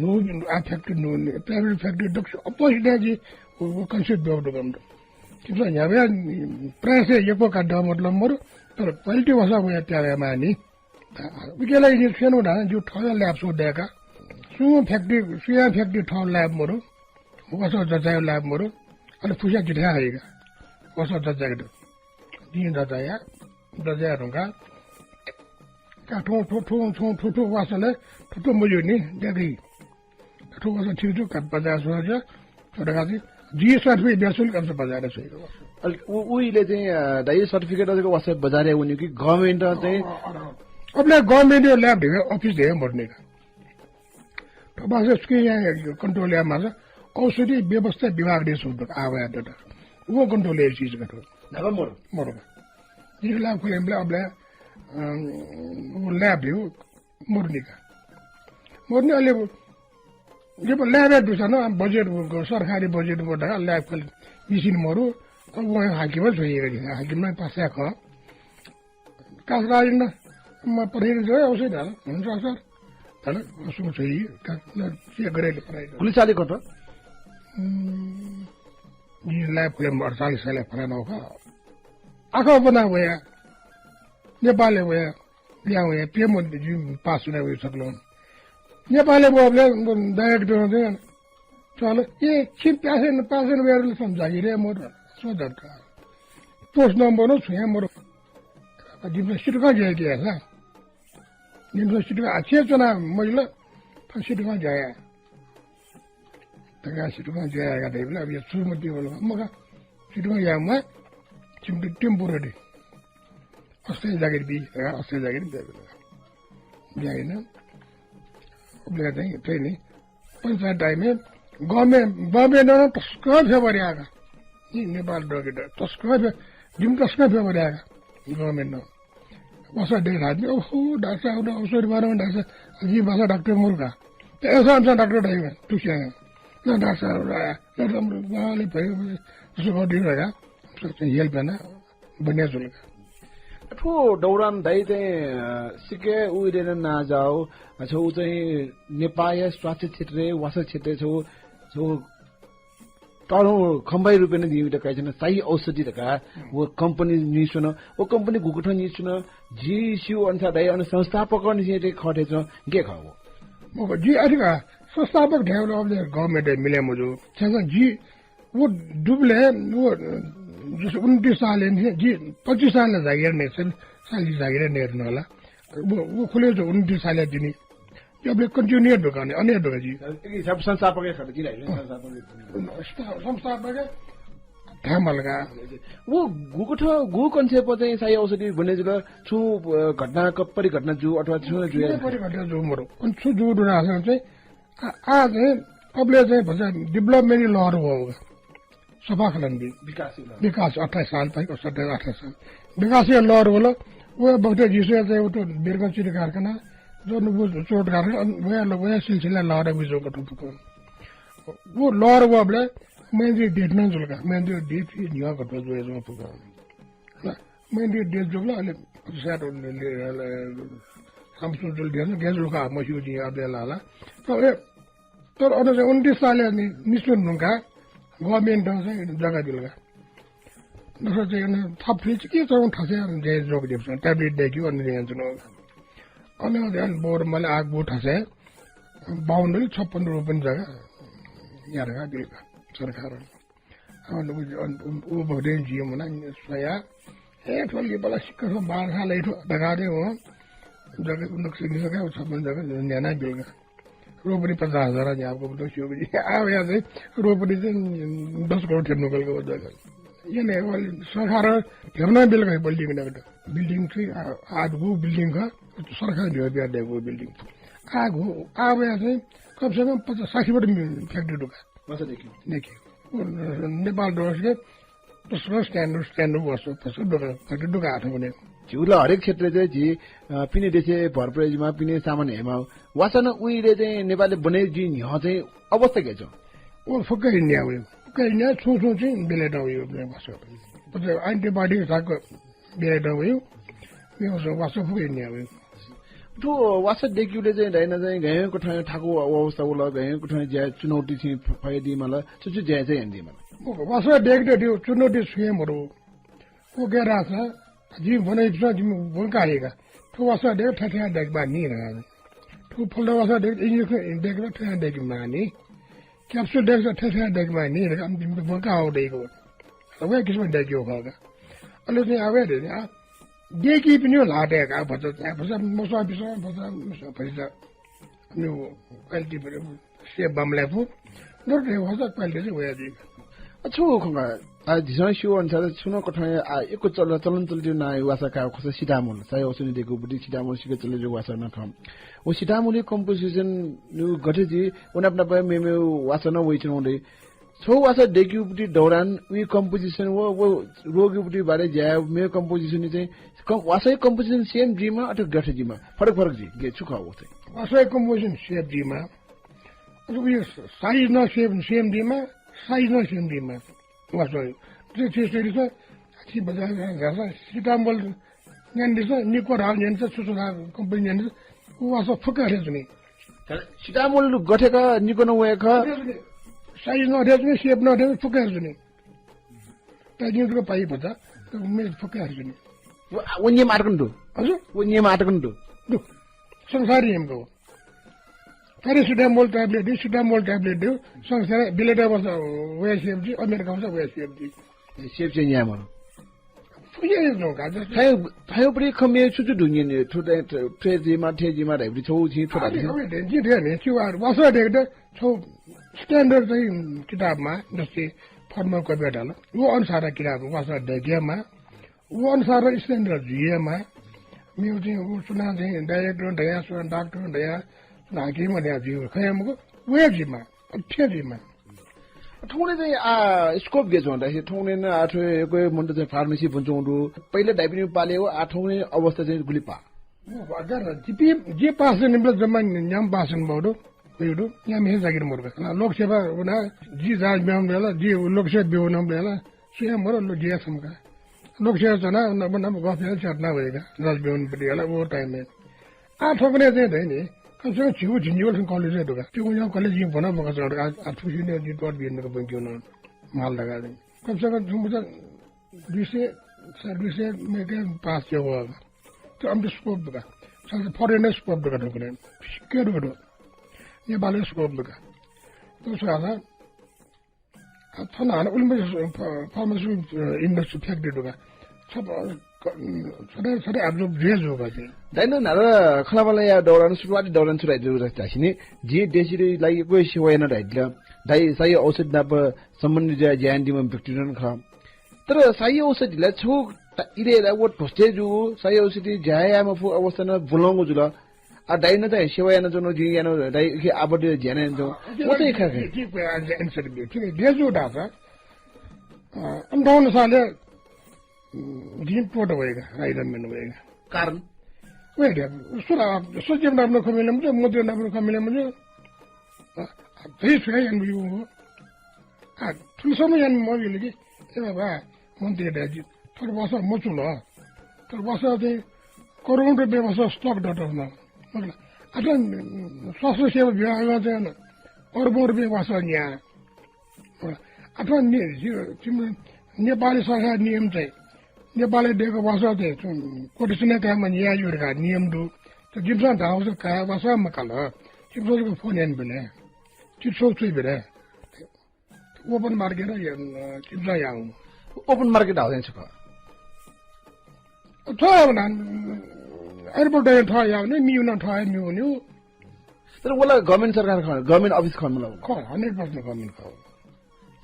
no affected no private factory डक्स अपोजिट जी वो कन्सेप्ट बेउनु गम किन यहाँ प्राय से यो का द मतलब मरो तर क्वालिटी वासा वो त्यागा मानी विकेला ये छेनो ना जो ठला ल्याब सो देका सुया फ्याक्ट्री ठल ल्याब मरो वासा जजायो ल्याब मरो अनि फुसा जिठा आएगा वासा जजायो दिन जजाया रुगा का ठो वासाले ठो मजो नि देगी ठो वासा छिटो का 50 हजार छोरा जी सर्टिफिकेट बेसुल काम से बजार छ उहिले चाहिँ दाइ सर्टिफिकेट अझको वासा बजारे हुने कि गभर्नमेन्ट चाहिँ अपने गभर्नमेन्ट ल्याब दिए अफिस दिए मर्ने का तो बस उसके यहाँ कंट्रोल या माजा औषधि व्यवस्था विभाग दे सुन आवा डाटा वो कंट्रोल है चीज का तो नगर मरो ये ल्याब को अबले वो ल्याब हो मर्ने का मर्ने अलि जब ल्याब दुसरा ना बजेट सरकारी बजेट बोर्ड ल्याब को मिसिन मरो अब वो हाकिम छोइएगा हाकिम ने पास आको कासराज न म पढेर गयो औषधि हाल हुन्छ सर तर उसको चाहिँ के गरेले पढाइ पुलिसले कत ये ल्याब को 48 साल फलाना होगा आखो बना हुआ नेपालले भयो यहाँ हुए पीएम जी पास हुने हुए सक्लो नेपालले भयो डाइरेक्ट चाहिँ चलो ये छिप पासेन वेरले समझाइ रे मोर सोधर का पोस्ट नम्बर हो छुया मोर यूनिवर्सिटी का जाए क्या है यूनिवर्सिटी का अच्छे चुना मुझे यूनिवर्सिटी का जाया त तका सिटुमा जाएगा देबला अब सुमति बोल मगा सिटुमा यामा चिमटी टेम्पोररी अस्ते जागिर बी अस्ते जागिर देबला जागिन उब्ले चाहिँ ट्रेनी पंचायत टाइममा गभर्नमेन्ट न तस्का फेरि आगा यी नेपाल डकेट तस्का जिम तस्का फेरि आगा गभर्नमेन्ट न वसा दे रात में ओहो डाक्टर आउनु अवसर बारेमा डाक्टर जी भाषा डाक्टर मुर्गा ऐसा हमसा डाक्टर टाइम तुसिया न डाक्टर आया न राम्रो उहाँले भयो उसो गरिदिरहेका हेल्प होइन बनिया चुल्का ठो दौरान दाइ चाहिँ सिके उइरेर नजाऊ छौ चाहिँ नेपाल स्वास्थ्य क्षेत्र वासा क्षेत्र छौ तारो खम्बाई रुपैयाँ दिइटा काइछन सही औषधि तका वो कंपनी निसुन वो कंपनी गुकुठ निसुन जीसीयू अनुसार दाइ अनि संस्थापक निसे खटे छ के खाओ मको जी अधिका संस्थापक ढ्याउले अब गभर्नमेन्ट मिले मुजो छन जी वो डुबले वो जस 29 साल जी 25 साल जागिर ने साल जागिर ने हेर्नु होला वो खुले जो 29 साल दिनी यो बे कन्टिन्यू दोकान अन्य दोकान जी सब संस्थापकै खटे जी संस्थापक थामलगा वो गुकुठ गु कन्सेप्ट चाहिँ सही औषधि भन्ने जुल छु घटना कपरी घटना जु अथवा छु जु कपरी घटना जु मरो अनि छु जु दुना चाहिँ आ चाहिँ अबले चाहिँ भन्छ डेभलपमेन्ट लहर हो सफा खलन्दी विकास 28 साल तक 28 साल विकासीय लहर होला वो बहुत जिसे चाहिँ उतो बिरगन चिनी कारखाना जो वो चोट कारखाना वो सिलसिला लहर बिजो को टुको वो लहर वो अबले मैं जो डेट न जुलका मैं जो डेट निया को तो जो पुगा मैं जो डेट जुला अले साथ हम सुन जुल दिया गैस लुका मशहूर जी आप लाला तो अरे 29 साल निस्वन नुका गभर्नमेन्ट चाहिँ जग्गा दिलगा नसो चाहिँ थप फ्रिज के छ ठसे जे जोग दिन्छ ट्याब्लेट देखियो अनि दिन्छ न अनि ध्यान बोर मलाई आग बो ठसे 52 56 रुपैयाँ जग्गा यारगा दिलगा सरकार अनि वो बडे जियो मना सया ए फलि बला सिक्कर बार खाले दगा दे हो जग्गा नक्से निसका 56 जग्गा न्याना दिलगा रोपनी 50,000 आपको तो शिव जी आव यहाँ से रोपनी से 10 करोड़ ठेमनो कल को जगह ये नहीं वाली सरकार ठेमना बिल का बिल्डिंग ना बेटा बिल्डिंग से आज वो बिल्डिंग का तो सरकार जो है दे वो बिल्डिंग आग हो आव यहाँ से कम से कम 50-60 बड़े फैक्ट्री दुका मसा देखियो नेपाल डोर्स के तो स्टैंडर्ड वर्षों फसल दुका फैक्ट्री दुका आठ बने झुला हरेक क्षेत्र चाहिँ जी पिने देशे भरप्रेजमा पिने सामान्य हेमा वासन उइले चाहिँ नेपालले बने जी यहाँ चाहिँ अवस्था के छ ओ फुक्कै हिँड्या हो फुक्कै हिँड्या छु चाहिँ बेलेट हो यो वासो पछि एन्टिबायोटिक साको बेलेट हो यो वासो फुक्कै हिँड्या हो तो वासा देखिउले चाहिँ हैन चाहिँ गएको ठाउँ ठाको अवस्था होला गएको ठाउँ ज्या चुनौती चाहिँ फाइदी मलाई सुसु ज्या चाहिँ हिँड्दी मलाई वासा देख्दै थियो चुनौती सुएमहरु को गेरा छ जी भने जिम बोलका आएगा तो वासा देख ठठिया देख बा नहीं रहा तो फुल वासा देख इंजेक्शन देख लो ठठिया देख मानी कैप्सूल देख लो ठठिया देख मानी नहीं रहा जिम बोलका हो देगो अब ये किसमें देखियो होगा अल्लाह ने आवे दे आ देखी पनि लाटे का भन्छ भन्छ मसा पैसा न्यू क्वालिटी पर से बमले फु नोटे वासा क्वालिटी हो यादी अच्छा खंगा आ दिसन शो अनुसार सुनो कठा एको चलन चल्यो न वासा का खस सिटामोल सय औषधि दिएको बुटी सिटामोल सिके चले जो वासा न खम ओ सिटामोल कम्पोजिसन नु गठे जी उना पे मेमे वासा न वइछन हुँदै छौ वासा देखियो बुटी दौरान वी कम्पोजिसन वो रोगी बुटी बारे ज्या मे कम्पोजिसन चाहिँ वासा कम्पोजिसन सेम जी मा अथवा गठे जी मा फरक जी के छुका हो चाहिँ वासा कम्पोजिसन सेम जी मा यो साइज न सेम जी मा साइज न सेम जी मा वासो त्यसरी छ कि बजार गर्छ सिटामोल न्यान्दिछ निको राव न्यान्छ सुसुना कम्पनी न्यान्छ वासो फुकारे जुनी सिटामोल गठेका निको नवेका साइज नरहेछ शेप नरहेछ फुकारे जुनी ताजिनको पाइ भन्छ मे फुकारे जुनी वन्य मार्कन्डो हजुर वन्य मार्कन्डो दु संसारी हमको पैरासिटामोल ट्याब्लेट दियो सँगसँगै बिलेटा बस्छ वेएसएफजी अमेरिका बस्छ वेएसएफजी सेफ चाहिँ यहाँ मरो फुजे नो गाज थायो पनि खमे छुचु ढुङ्गे नि थुटे ट्रेजीमा ठेजीमा ढाइबी छौ छि थोडा जी रे नि छु वासो देख्दा छौ स्ट्यान्डर्ड चाहिँ किताबमा जस्तै फर्मल कपिटाल वो अनुसार किताब वासा दैग्यमा वो अनुसार स्ट्यान्डर्ड जिएमा मेरो चाहिँ ऊ सुना चाहिँ डाइरेक्टर दया सुना डाक्टर दया नाकेमा दया जिउ खयामको वे जिमा अठ्या जिमा ठौने चाहिँ स्कोप के छ भन्दाखेरि ठौने न आठको मन्ट चाहिँ फार्मेसी भन्छौँ पहिला डाइबिनी पालेको आठौने अवस्था चाहिँ गुलिपा अगर जे पास निम्न जम्मा न्याम पासन बहुडो यो यहाँ मेहे जागिर मोर्बे लोकसेवा उना जी जाज ब्याम बेला जी लोकसेवा बेउन बेला स्वयं मरो लो जिया समका लोकसेवा जना नबन गफे चटना भएका जाज बेउन बेला वो टाइम में आठ पनि चाहिँदैन कम से कम छिउ झिन्जिवल कलेज ढुका त्यो यहाँ कलेज जिम बना मका छ आ ठुसिने जी डट बिहेनको बन्क्यो न माल लगा they com say com zoom त 200 में के पास जो हो तो हम स्कोप ढुका सब फॉरेनर स्कोप ढुका ढुकने के ढुका नेपाली स्कोप ढुका तो सादा थना उनमें फार्मेसी इंडस्ट्री फ्याक्ट्री ढुका सब सधैँ हाम्रो भेज हो बाजे दैन नर खलाबला या दौरान सुरुवाती दौरान सुराइ जरुरत चाहिने जे देशले लागि कोही सेवायन राइडला दाइ सही औषध नाप सम्बन्धी ज्यान दिम व्यक्तिरन ख तर सही औषधिलाई छु इले वो ठोस्टे जु सही औषधि ज्यायामा फु अवस्था न बुलंगो जुल आ दाइन त सेवायन जनो जि यानो दाइ के आबड ज्यान जो वो चाहिँ खाखे ठीक है आन्सर दियो ठीक है देशो डाटा अन्डाउन साले दिन पोट भएका आइरन भएका कारण वेट सुरा सोचे नामनो खमेले मुझे मोदे नामनो खमेले मुझे फेस है एन व्यू आ ठुलो समय एन मोबिल के ए बाबा मन्त्री दाजु तर बस मचुल तर बस चाहिँ करोड रुपियाँ बस स्टक डटर न मतलब अझ स्वास्थ्य सेवा विभागमा चाहिँ अर्बौं रुपियाँ बस यहाँ अथवा नेपाली सरकार नियम चाहिँ नेपालले दिएको भाषा चाहिँ कोटेसने काममा यहाँ योरका नियम दु त जिम्सा धाउ से का भाषा मकल जिम्सा को फोन एन बेले चिसो चाहिँ बेले ओपन मार्केट या जिम्सा याउ ओपन मार्केट आउँदैन छ छ न एयरपोर्ट था याउ नि मिउ न था मिउ नि तर वला गभर्नमेन्ट सरकार गभर्नमेन्ट अफिस खन मलाई 100% गभर्नमेन्ट खौ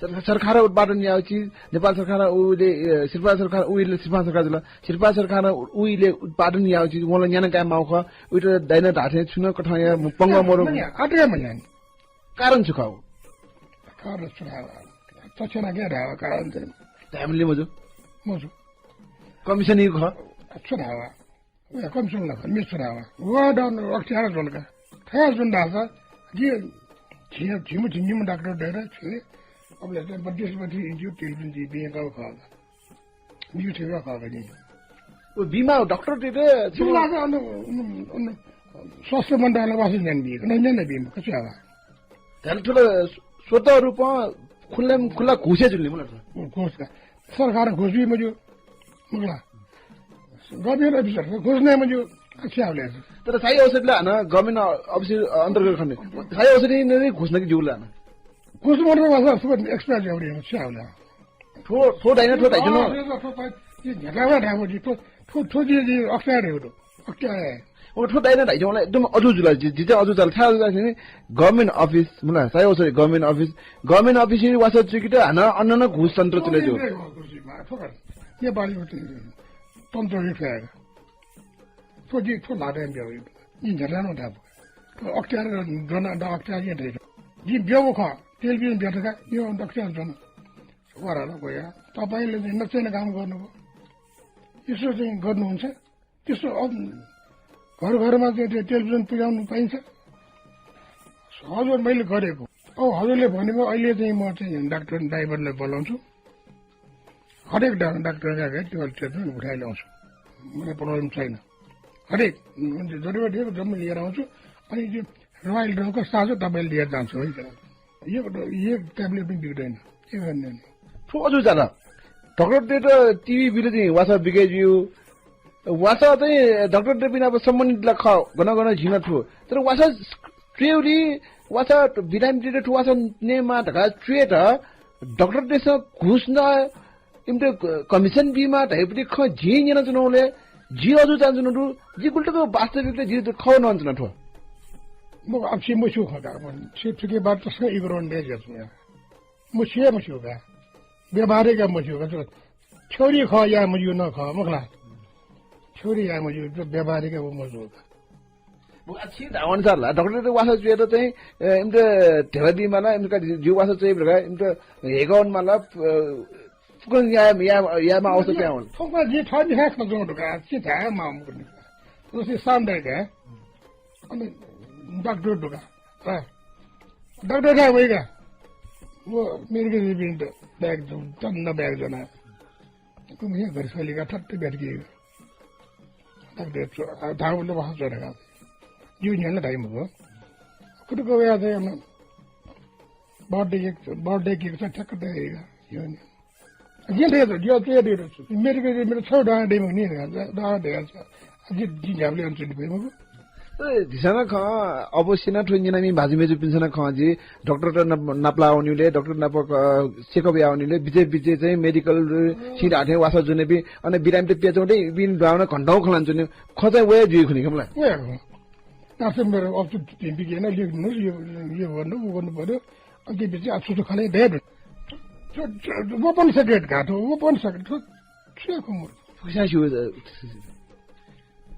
सरकार उत्पादन या चीज नेपाल सरकार उले शिल्पा सरकार उले शिल्पा सरकार जुल शिल्पा सरकार उले उत्पादन या चीज वला न्यान काय माउ ख उइट दैन ढाठे छुन कठा या पंग मरो आटे मन्यान कारण छुकाउ कारण छुकाउ तछना के रा कारण चाहिँ फ्यामिली मजु कमिसन इ ख छुरावा उ कमिसन ल मी छुरावा व डाउन अक्षर जुलका थाहा जुन दासा जे छिमु छिमु डाक्टर डेरा छि अब लेकिन बत्तीस इंजू टेलीविजन जी भी का खा न्यू सेवा खा गई वो बीमा डॉक्टर दे दे जिला का स्वास्थ्य मंत्रालय वासी जन भी नहीं नहीं बीमा कैसे आवा त्याला थोड़ा स्वतः रूप खुला घुसे जुलने मतलब घुस का सरकार घुस भी मुझे मुगला गवर्नमेंट ऑफिसर घुस नहीं मुझे अच्छा आवले तर सही औषध ला ना गवर्नमेंट ऑफिसर अंतर्गत खने सही औषध नहीं घुसने की जुला ना कुछ मोटर वाला सब एक्सपर्ट जावड़ी है क्या होला थो दाइना थो दाइजनो ये झगड़ा ढाबो जी थो जी अक्षर है वो क्या है वो थो दाइना दाइजोला एकदम अजु जुला जी चाहिँ अजु चल थाहा छ नि गभर्नमेन्ट अफिस मलाई सही औषध गभर्नमेन्ट अफिस नि वासा चिकित हाना अन्न न घुस तन्त्र चले जो ये बाली होती है तंत्र ही फेगा थो जी थो लादे बियो ये झगड़ा न ढाबो अक्षर दोना द अक्षर ये दे जी बियो खा टेलिभिजन भेटेका यो डाक्टर जन वराला गयो तपाईले चाहिँ नचेन काम गर्नुभयो यसो चाहिँ गर्नुहुन्छ त्यसो घर घरमा चाहिँ टेलिभिजन पुर्याउनु पाइन्छ हजुर मैले गरेको औ हजुरले भनेको अहिले चाहिँ म चाहिँ डाक्टर ड्राइभरलाई बोलाउँछु हरेक डाक्टरका ट्रिटमेन्ट उठाइ ल्याउँछु मलाई प्रब्लम छैन हरेक जरुरत जम्मै लिएर आउँछु अनि त्यो रोयल ड्रगको साझो तपाईँले लिएर जान्छु है ये ट्याब्लेट पनि बिग्दैन के गर्ने ठो अझ जाना डक्टर दे त टिभी बिल चाहिँ वासा बिगाइदियो वासा चाहिँ डक्टर दे बिना अब सम्बन्धित ला ख गन झिन ठो तर वासा ट्रेउरी वासा बिराम दे ठो वासा नेमा ढका ट्रे त डक्टर देस घुस न इमते कमिसन बीमा ढाइपति ख झि न जनोले जी अझ जान्छु न जी गुल्टको वास्तविकले जी ख न ठो 뭐 앞시 뭐쇼 가가 뭐 시트게 바트스 이거론 내졌냐 뭐 시에 뭐쇼가 ବ୍ୟବ하리가 뭐쇼가 저 छोरी ख या म यो न ख मखला छोरी या म यो व्यवहारिक हो मजोगा म अच्छी धावन सरला डाक्टर वासा जुएर चाहिँ इमते धेरदी माला इमका जिउ वासा चाहिँ भगा इमते हेगौन माला फुकन या मा आउँछ प्याउन फुकमा जे छ नि खास न जोड का के थाहा मा म पनि उसी सामने के अनि डाक्टर दुगा डाक्टर का वइगा वो मेरे के बिन्द बैग जो तन्न बैग जना तुम ये घर से लेकर ठट्टे बैठ गए तक देख धाव लोग वहाँ चढ़ गए यूं नहीं ना टाइम हो कुछ को याद है हम बर्थडे की कुछ ठक देगा यूं नहीं ये दे मेरे छोड़ डे में नहीं है डे अजी जी जावले अंचल पे मगो दिसना ख अवश्य न ठुन्जिना मी भाजी मेजु पिन्छना ख जी डाक्टर नपला आउनीले डाक्टर नप चेकअप आउनीले बिजे चाहिँ मेडिकल सिट आठे वासा जुने बि अनि बिराम ते पेचौटे बिन बाउन घण्टाउ खलान जुने खजै वे जुइ खुनि कमला तासे मेरो अफ टिम बिगेन लेख्नु यो गर्नु पर्यो अनि बिचे आछुतो खाले दे वो पनि सेक्रेट घाटो वो पनि सेक्रेट छ कोमर फुसा छु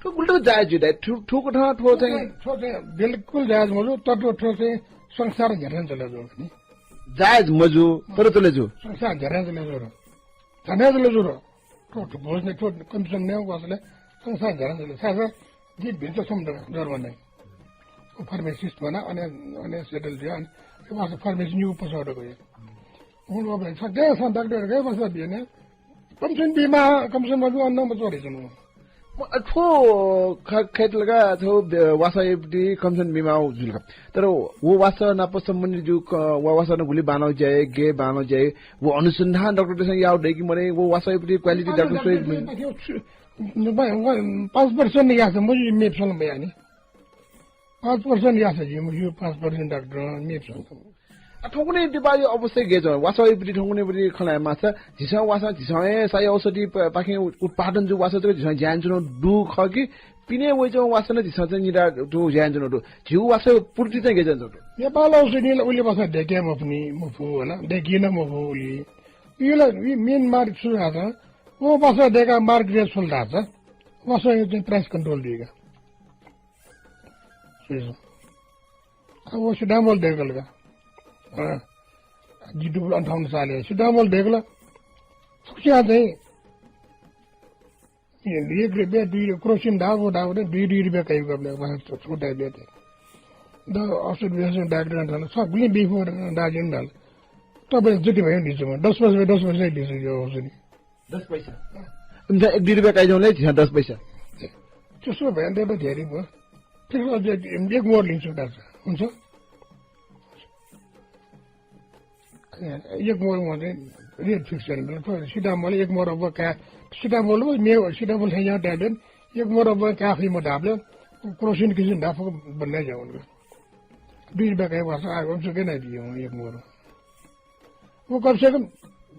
तो उल्टो जायज जुदा ठोको ठा ठो चाहिँ बिल्कुल जायज मजु तत्व ठो चाहिँ संसार झरेन चले जो नि जायज मजु तर तले जो संसार झरेन चले जो ठो बोझ्ने ठो कमिसन ने वासले संसार झरेन चले सासा जी भिन्छ सम्द डर भन्ने ओ फार्मासिस्ट बना अनि सेटल थियो अनि वास फार्मेसी न्यू पसोड गयो हुन अब सक्दै सन डाक्टर गए बस बिने कमिसन बिमा कमिसन मजु अन्न मजोरे जनु ठो खेत लगा थो वासा एपडी कमिसन बिमा जुलका तर वो वासा नाप सम्बन्धी जो वासा न गुली बानो जाए गे बानो जाए वो अनुसंधान डाक्टर से याव दे कि मरे वो वासा एपडी क्वालिटी डाक्टर से 5% या से मुझे मेप्सन बयानी 5% या से जी मुझे 5% डाक्टर मेप्सन ठोकुने दिबायो अवश्य गेज वासा एपडी ठोकुने बडी खलाय माछा झिसा वासा झिसाए साय औषधि पाखे उत्पादन जो वासा जो झिसा ज्यान जुन दु खकी पिने वइ जो वासा न झिसा चाहिँ निरा दु ज्यान जुन दु झिउ वासा पुर्ति चाहिँ गेज जो नेपाल औषधिले उले बसा देखे म पनि मुफु होला देखिन मुफु उली यो मेन मार्क सुरा छ वो बसा देखा मार्क रेट सुल्दा छ वसा यो चाहिँ प्राइस कन्ट्रोल दिएगा अब वो सिडामोल देगलगा जी 58 साल है सिडामोल देगला क्या चाहिँ एक रुपया 2 क्रोसिन दाव ने 2 रुपया कहीं करने वहाँ छोटा देते द औषध व्यसन डाक्टर डाल सबले बिफोर दार्जिलिङ डाल तपाईँ जति भयो नि 10 पैसा दिन्छु यो औषधि 10 पैसा हुन्छ 1 रुपया कहीं जाउँदै 10 पैसा त्यसो भयो भने त धेरै भयो फेरि अझ एक मोर लिन्छु डाक्टर हुन्छ एक मोर भने रेट फिक्स गर्नु सिटामोल एक मोर अब का सिटामोल सिटामोल है यहाँ ट्याब्लेट एक मोर अब काफी म ढाप्ले क्रोसिन किसिम ढाप भन्दै जाऊ 2 रुपया कहीं वर्ष आएको पनि सुकै नै दियो एक मोर वो कम से कम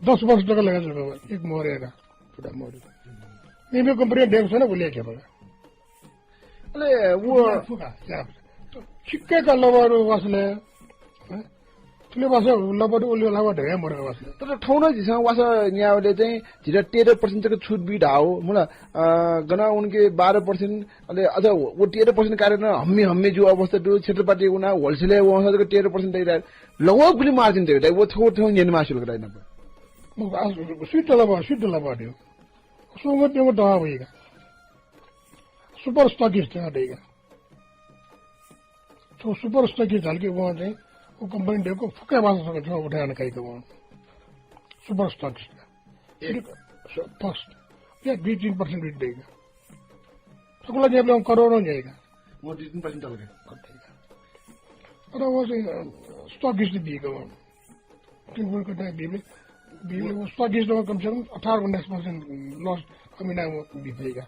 10 वर्ष तक लगा एक मोरेगा पुरा मोरे मेरे कंपनी देखो ना बोलिए क्या बोला अरे वो छिक्के का लबर वासले तुले वासा लबर उले लबर है मोरे वासले तर ठाउँ झिसा वासा न्याउले चाहिँ झिरा 13% को छुट भी ढाओ मुला गना उनके 12% अले अझ वो 13% कारण हम्मे जो अवस्था दु क्षेत्रपाटी उना होलसेल वो अवस्था को 13% दे लगभग गुली मार्जिन दे वो थो न्यन मासुल गराइन म स्वीट लबर दियो सोंगत त्यो दवा भइगा सुपर स्टॉकिस्ट देगा तो सुपर स्टॉकिस्ट हल्के वहाँ चाहिँ वो कंपनी देखो फुका बासा सकते हो उठाने कहीं का वहाँ सुपर स्टॉकिस्ट फर्स्ट या 2-3% रेट देगा सकला जब लोग करोड़ों जाएगा वो 2-3% चल गए और वो से स्टॉकिस्ट भी का वहाँ क्यों करता है बीबी वो स्टॉकिस्ट वो कम से कम 18-19% लॉस कमीना वो भी देगा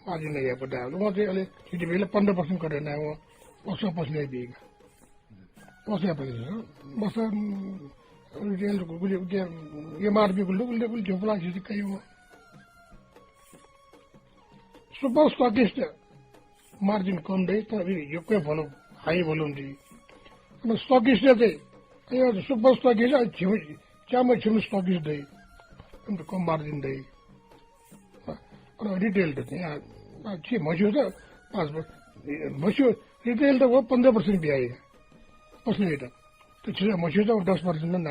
मार्जिन नहीं है पता है वो से अले सीटी पहले 15% कर रहे हैं वो 100% नहीं देगा वो से अपने बस रिटेल को कुछ ये मार भी कुल जोपला किसी कहीं वो super stockist margin com they तो अभी यो कोई फॉलो हाई भोल्युम जी अनि स्टकिस्टले चाहिँ यो सुपर स्टकिस्ट छिउ च्यामा छिउ स्टकिस्ट दे अन्त कम मार्जिन दे अनि रिटेल त चाहिँ के मस्यो त 5% मस्यो रिटेल त हो 15% बिहाइ कसले त त्यो छिटो मस्यो त 10% न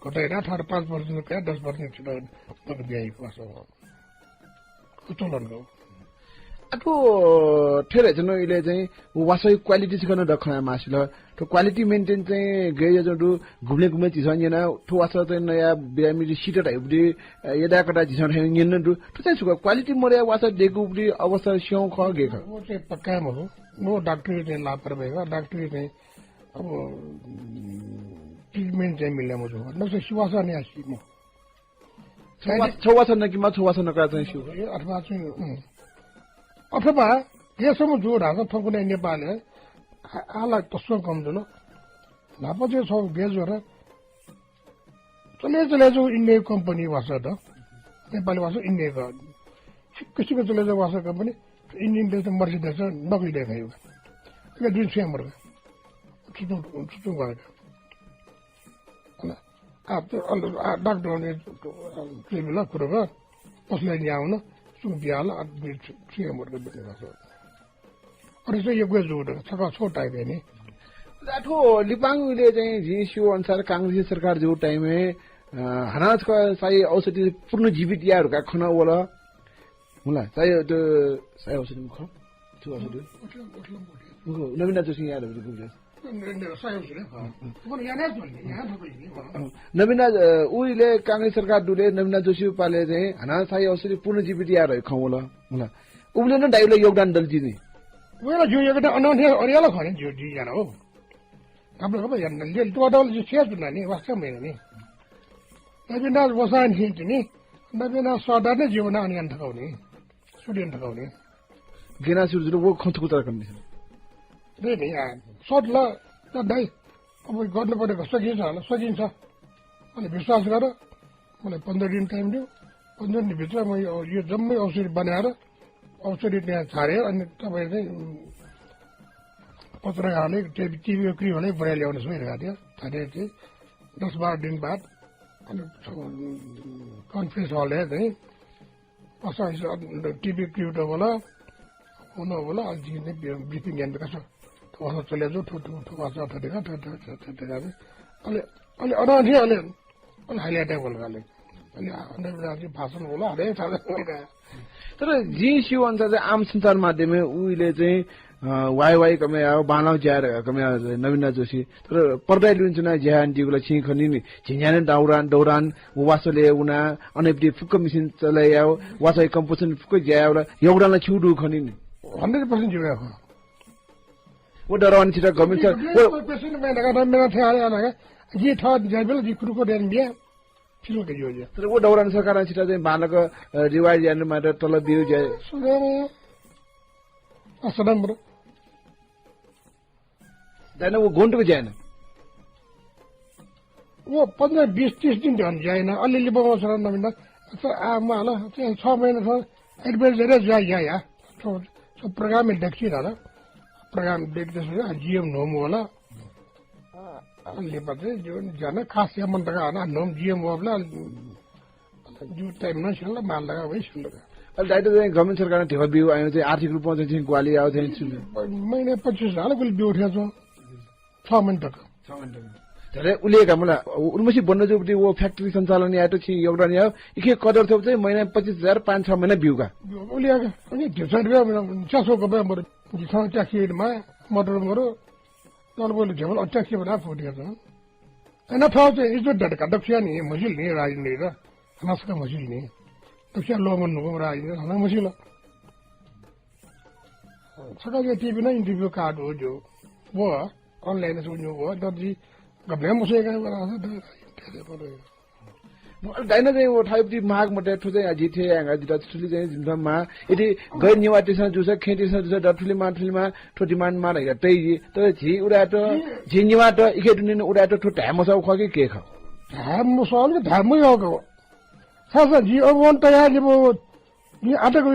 घटाएर 5% क्या 10% छिटो बिहाइ पासो चलन आठो ठेरे जनो इले चाहिँ वासै क्वालिटी गर्न दखना मासिल तो क्वालिटी मेन्टेन चाहिँ गए जडु घुम्ने चिसन yana ठो वासा चाहिँ नयाँ बिरामी सिटर हाइब्रि यदा कटा चिसन हैन यन दु तो चाहिँ सुक क्वालिटी मरे वासा देखु उपरि अवस्था स्यौ ख गेख वो चाहिँ पक्का हो नो डाक्टर चाहिँ लापरवाही हो डाक्टर चाहिँ अब ट्रिटमेन्ट चाहिँ मिल्ने मजो न चाहिँ सुवासा नि आसी म छवासा न कि मा छवासा नका चाहिँ सु अथवा चाहिँ अथवा यसमा जो राजा थकुने नेपाल है आला तस्व कम जनो नापा चाहिँ छ बेज भएर चले जो इन्डिया कम्पनी वासा त नेपाली वासा इन्डियाको किसिमको चले जो वासा कम्पनी इन्डियन देश मर्सिडेज नकली देखायो यो जुन सेमर छुटु गएको हैन डाक्टरले के बेला कुरो भयो कसलाई ल्याउन सुबियाला सेमरको बेला वासा अरे चाहिँ यो गयो जोड छका छोटा है नि आठो लिपाङले चाहिँ जिसु अनुसार कांग्रेस सरकार जो टाइम में हनाज का सही औषधि पूर्ण जीवित याहरूका खना होला होला सही त्यो सही औषधि मुख त्यो औषधि नवीन जोशी यारहरु गुब्रे नवीन उहिले कांग्रेस सरकार दुले नवीन जोशी पाले चाहिँ हनाज सही औषधि पूर्ण जीवित यारहरु खवला होला उले न डाइले योगदान दलजी नि वेला जो एउटा अनौठे अरियाला खने जो जी यार हो हाम्रो अब यहाँ ले टोटल जो शेयर नि वास्तवमा नि नबिना वसान थिन्छ नि नबिना सदा नै जीवन अनि अन्त ठकाउने स्टुडेन्ट ठकाउने गेना सुरु वो खन्तको तर कन्डिसन रे नि यार सट ल दाइ अब गर्नु पर्ने सकिन्छ होला सकिन्छ अनि विश्वास गर मलाई 15 दिन टाइम दियो 15 दिन भित्र म यो जम्मै औषधि बनाएर औषधि त्यहाँ छाडे अनि तपाईँ चाहिँ पत्रकारले टिभीको क्रिमले बनाइ ल्याउनु सोचिरहेको थियो छाडे चाहिँ 10-12 दिन बाद अनि कन्फरेन्स हलले चाहिँ असो टिभी क्रिउटो होला हुनु होला अलि ब्रिफिङ ज्ञान कसो कसो चले जो ठुठो वाचा ठटेका अलि अलि अनाथी अलि अलि हाइलाइट बोल्का अलि भाषण होला हरेक थाहा बोल्का तर जिसु अनुसार चाहिँ आम सञ्चार माध्यमले उहिले चाहिँ वाइ कमे आयो बानाउ ज्याएर कमे नवीन जोशी तर पर्दा लिन्छ न ज्यान दिगुला छि खनि नि झिन्यान दौरान वासले उना अनेपटी फुक्क मिसिन चलायो वासै कम्पोजिसन फुक्क ज्याउला योगदान छिउडु खनि नि 100% जुगा हो वो डरावन छिटा गभर्नमेन्ट वो पेशेन्ट में लगा मेरा थे आले आना ये था जाबल जी कुरुको देन बिया फिरो के योजना तर वो दौरान सरकार छिटा चाहिँ बालक रिवाइज यान मात्र तल दियो जाय असदम ब्रो दाइना वो घन्टको जाएन वो 15-20-30 दिन झन् जाएन अलिअलि बनाउँछ र नवीन आमा होला 6 महिना छ एडभान्स धेरै जाया सब प्रोग्राम में देखिरहला प्रोग्राम देख्दैछु जीएम नोम होला अलि पछि जो जाना खास या मन लगा ना नोम जीएम होला जो टाइम न छल माल लगा वही छल लगा अब डाइरेक्ट चाहिँ गभर्नमेन्ट सरकारले ढेवा बिउ आयो चाहिँ आर्थिक रूपमा चाहिँ ग्वाली आयो चाहिँ महिना 25,000 कुल बिउ उठ्या छ 6 महिना तक धेरै उलिएका मलाई उर्मसी बन्न जोपटी वो फ्याक्ट्री सञ्चालन आयो छि योगदान आयो इखे कदर थियो चाहिँ महिना 25,000 5-6 महिना बिउका उलिएका अनि 150 रुपैयाँ चासो को बे मरे जिथाउ चाखिमा मटर मरो नलबोले झेवल अट्याक्सी बना फुटिया छ एना थाउ चाहिँ इज्जत डडका दक्षिया नि मजिल नि राजनीति र नसका मजिल नि दक्षिया लोमन नुको राजनीति हना मजिल सका के टिभी न इन्टरभ्यू कार्ड हो जो वो अनलाइन सुन्नु हो दर्जी गब्ले मुसेका दाइना चाहिँ वो थाइपति माग मटे ठुजे जिथे आंगा जिता ठुली चाहिँ जिममा यदि गै निवाटेसन जुस खेटेसन जुस डठुली माठुलीमा ठो डिमान्ड मा रहेगा तै त झि उडाट झि निवाट इखे दुनिन उडाट ठो धामसा खके के ख धामसल धामै हो सासा जी अब वन तयार लिबो नि आटाको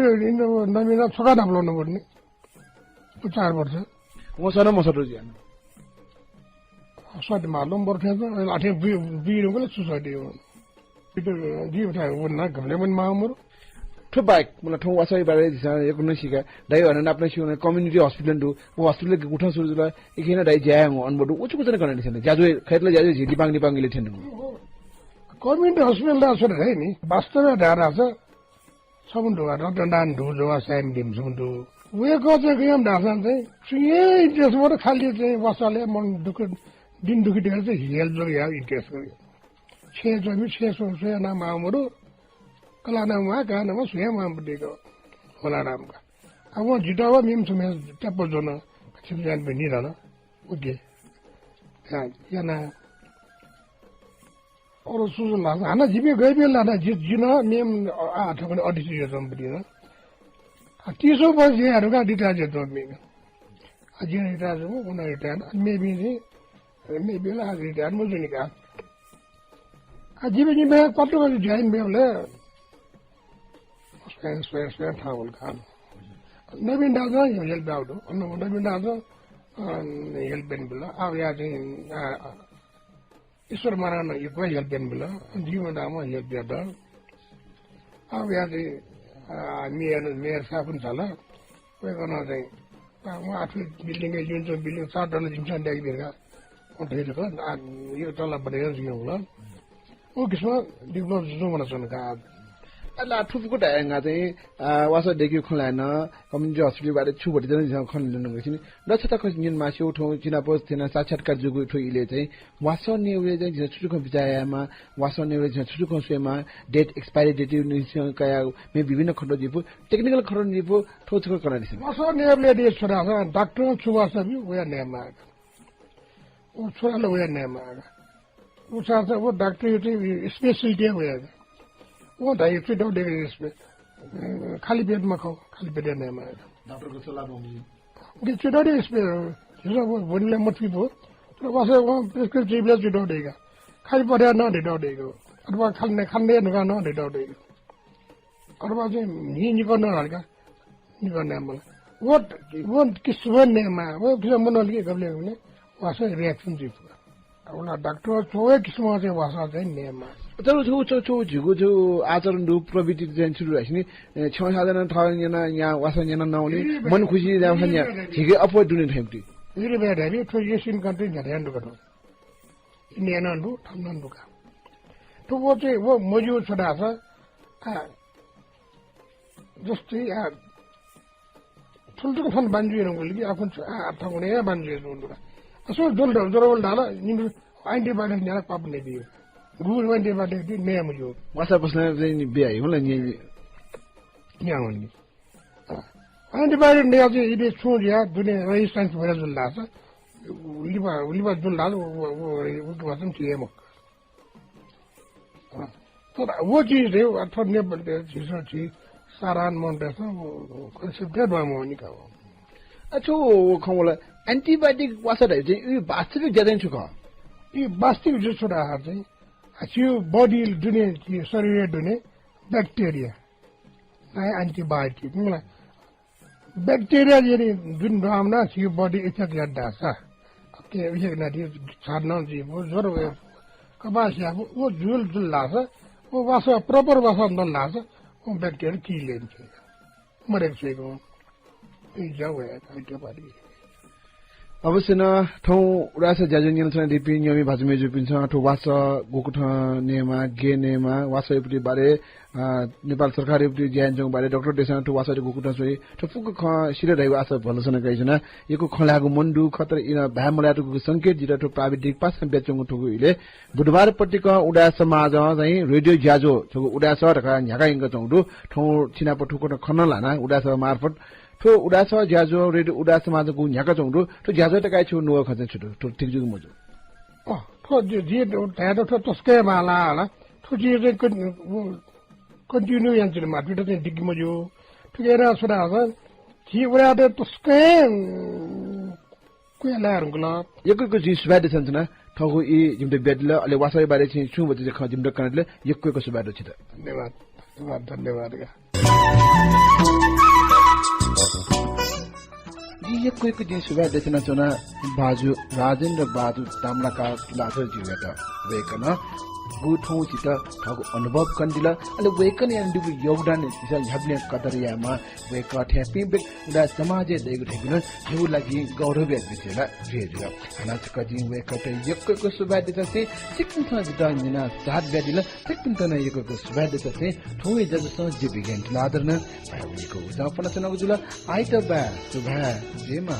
नमिना छका धाम लाउनु पर्ने 4 वर्ष मसना मसरो ज्यान स्वाद मालूम बरथे तो आठे बीर को सुसाइटी हो itu dia dah warna gambar mana mahu to baik mula thong wasai bare disa ek no sika dai ana apna shi community hospital do hospital ke utha suru jula ikena dai jaya ngo on bodu uchu kuchana kana disa jaju khaitla jaju ji dipang ile thendu community hospital da sura hai ni bastara dara sa sabun do dan do jo sam dim sum do we ko je gam da san sai siye just what khali je wasale mon duk din duk de se hel jo ya interest ko che jo mi che so se na ma modu kala na ma ga na ma suya ma bde ko hola ram ka awo jitawa mim sume tapo jo na chimjan be ni da na okay ya na oro su la ana jibe ga be la na jina mim a thon audit je so bdi na a ti so ba je ya ga dita je to mi a je ni ta so mo na ita maybe la ga dita mo ni ka a jibe ni me kwatro ga jain me le spend travel kan nabi ndaga yel bawdo onno nabi ndaga yel ben bula aw ya din isor marana yel yel ben bula jiwa dama yel beda aw ya din mer sapun sala we kono dai ma atu building e junto building sa dala jimsan dai bega on dai ko yo tala bade yo la o kiswa develop zo mana son ka ala thufu ko dai nga dai wasa de ki khla na community hospital ba de chu ba de jang khon le no chini da chata ko nyin ma shu thong china post thina sa chat ka jugu tho ile dai wasa ne we jang jina chu ko bijaya ma wasa ne we jang chu ko swe ma date expiry date ni ka ya me bibina khondo jipu technical khondo jipu tho chu ko kana disi wasa ne le de chura sa doctor chu wasa bi we ne ma o chura le we ne ma o sa sa o doctor specialty we वो दाई फिर दो देगे इसमें खाली bed में खाओ खाली बेड नहीं में डॉक्टर को सलाह दूंगी कि चिड़ा दे इसमें जैसा वो बोलने मत भी वो तो वैसे वो प्रिस्क्रिप्शन भी चिड़ा देगा खाली पढ़ा ना दे दो देगा और वो खाने ना ना दे दो देगा और वो जो निको ना लगा निको ना मल वो किस वन ने में वो किस मन लगे कबले ने वैसे रिएक्शन जी और ना डॉक्टर चोए किस वहाँ से वैसा से नहीं में तर जो जुगो जो आचरण रूप प्रवृत्ति चाहिँ सुरु भएछ नि छौ साधारण ठाउँ यहाँ वासन यहाँ नआउने मन खुसी जान्छ यहाँ ठिकै अपवर्ड दुने ठाउँटी यिले बेडहरु ठो एसियन कन्ट्री झर्यान दुको इन्डिया नन्दु थम्नन दुका तो वो चाहिँ वो मजु छोडा छ जस्तै ठुल्ठुलो फन बान्जुएर गयो आफू ठाउँने बान्जुएर दुका असो जोल डाला निम्रो एन्टिबायोटिक न्याला पाप्ने दियो गुरु वंदे बाटे दी ने मुजो वासा पसना नि बिया होला नि न्याउ नि अन्ते बारे ने अझै इले छोडिया दुने रेजिस्टेन्स भएर जुल्ला छ उलिबा जुल्ला वो वासम थिए म तर वो चीज रे अथवा ने बल्ते छिसो छि सारान मनते छ कन्सेप्ट भयो नि का अछो खमला एन्टिबायोटिक वासा दे चाहिँ वास्तविक ज्यादै छु क यी वास्तविक जो छोडा चाहिँ त्यो बडी दुने शरीर दुने बैक्टेरिया है एंटीबायोटिक मलाई बैक्टेरिया यदि जुन रामना त्यो बडी इफेक्ट गर्दा छ के विशेष नदी छाड्न जी वो ज्वरो कबासिया वो जुल लाछ वो वासा प्रपर वासा न लाछ वो बैक्टेरिया की लेन्छ मरेको छेको ए जाउ है त्यो बडी अवश्य न ठौ उडासा जाजनियन छ दिपि नियमी भाजमे जुपिन्छ ठो वास गोकुठ नेमा गे नेमा वासयपुटी बारे नेपाल सरकारले ज्यानजङ बारे डाक्टर देशना ठो वासले गोकुठ सोइ ठो फुक ख सिरे रहेको आशा भलसन गइजना यको खलागु मन्डु खतर इन भामलाटुको संकेत जिरा ठो प्राविधिक पास बेचङ ठोगु इले बुधबार पट्टिक उडा समाज चाहिँ रेडियो ज्याजो ठोगु उडा सरका न्याका इंग चौडु ठौ छिना पठुको खन लाना उडा स मार्फत तो उडास ज्याजो रेडियो उडा समाजको न्याका चौडु तो ज्याजो त काइ छु नुवा खजन छु तो ठीक जुगु मजो तो जे तातो तो तस्के माला ला तो जे कन्टिन्यू यान्चले मार्फत चाहिँ दिगि मजो ठुकेरा सुरा छ जी उडा त तस्के कुयाला रंगला यकको जी सुबादे छन् ठगु इ जिमले बेदले अले वासै बारे चाहिँ छु बजे ख जिमले कनले यकको सुबादे छ धन्यवाद जी एक कोही दिन सुबह देशना चोना बाजु राजेन्द्र बहादुर ताम्राकार लाथर जिवेट वेकन गुठौँसित ठगु अनुभव कन्दिल अहिले वेकन यान्डुबु योगदान दिसा झब्ने कदरियामा वेक ठ्यापि बेक उडा समाजे देगु ठेगुन हेउ लागि गौरव दिसेला रेजुग हनाच कजि वेकट यक्को सुबा दिससे सिक्किम जित निना सात ब्यादिल सिक्किम तन यक्को सुबा दिससे ठोइ जजस जिबिगेन लादरन आइको उजापना चनगु जुल आइतबा सुबा जेमा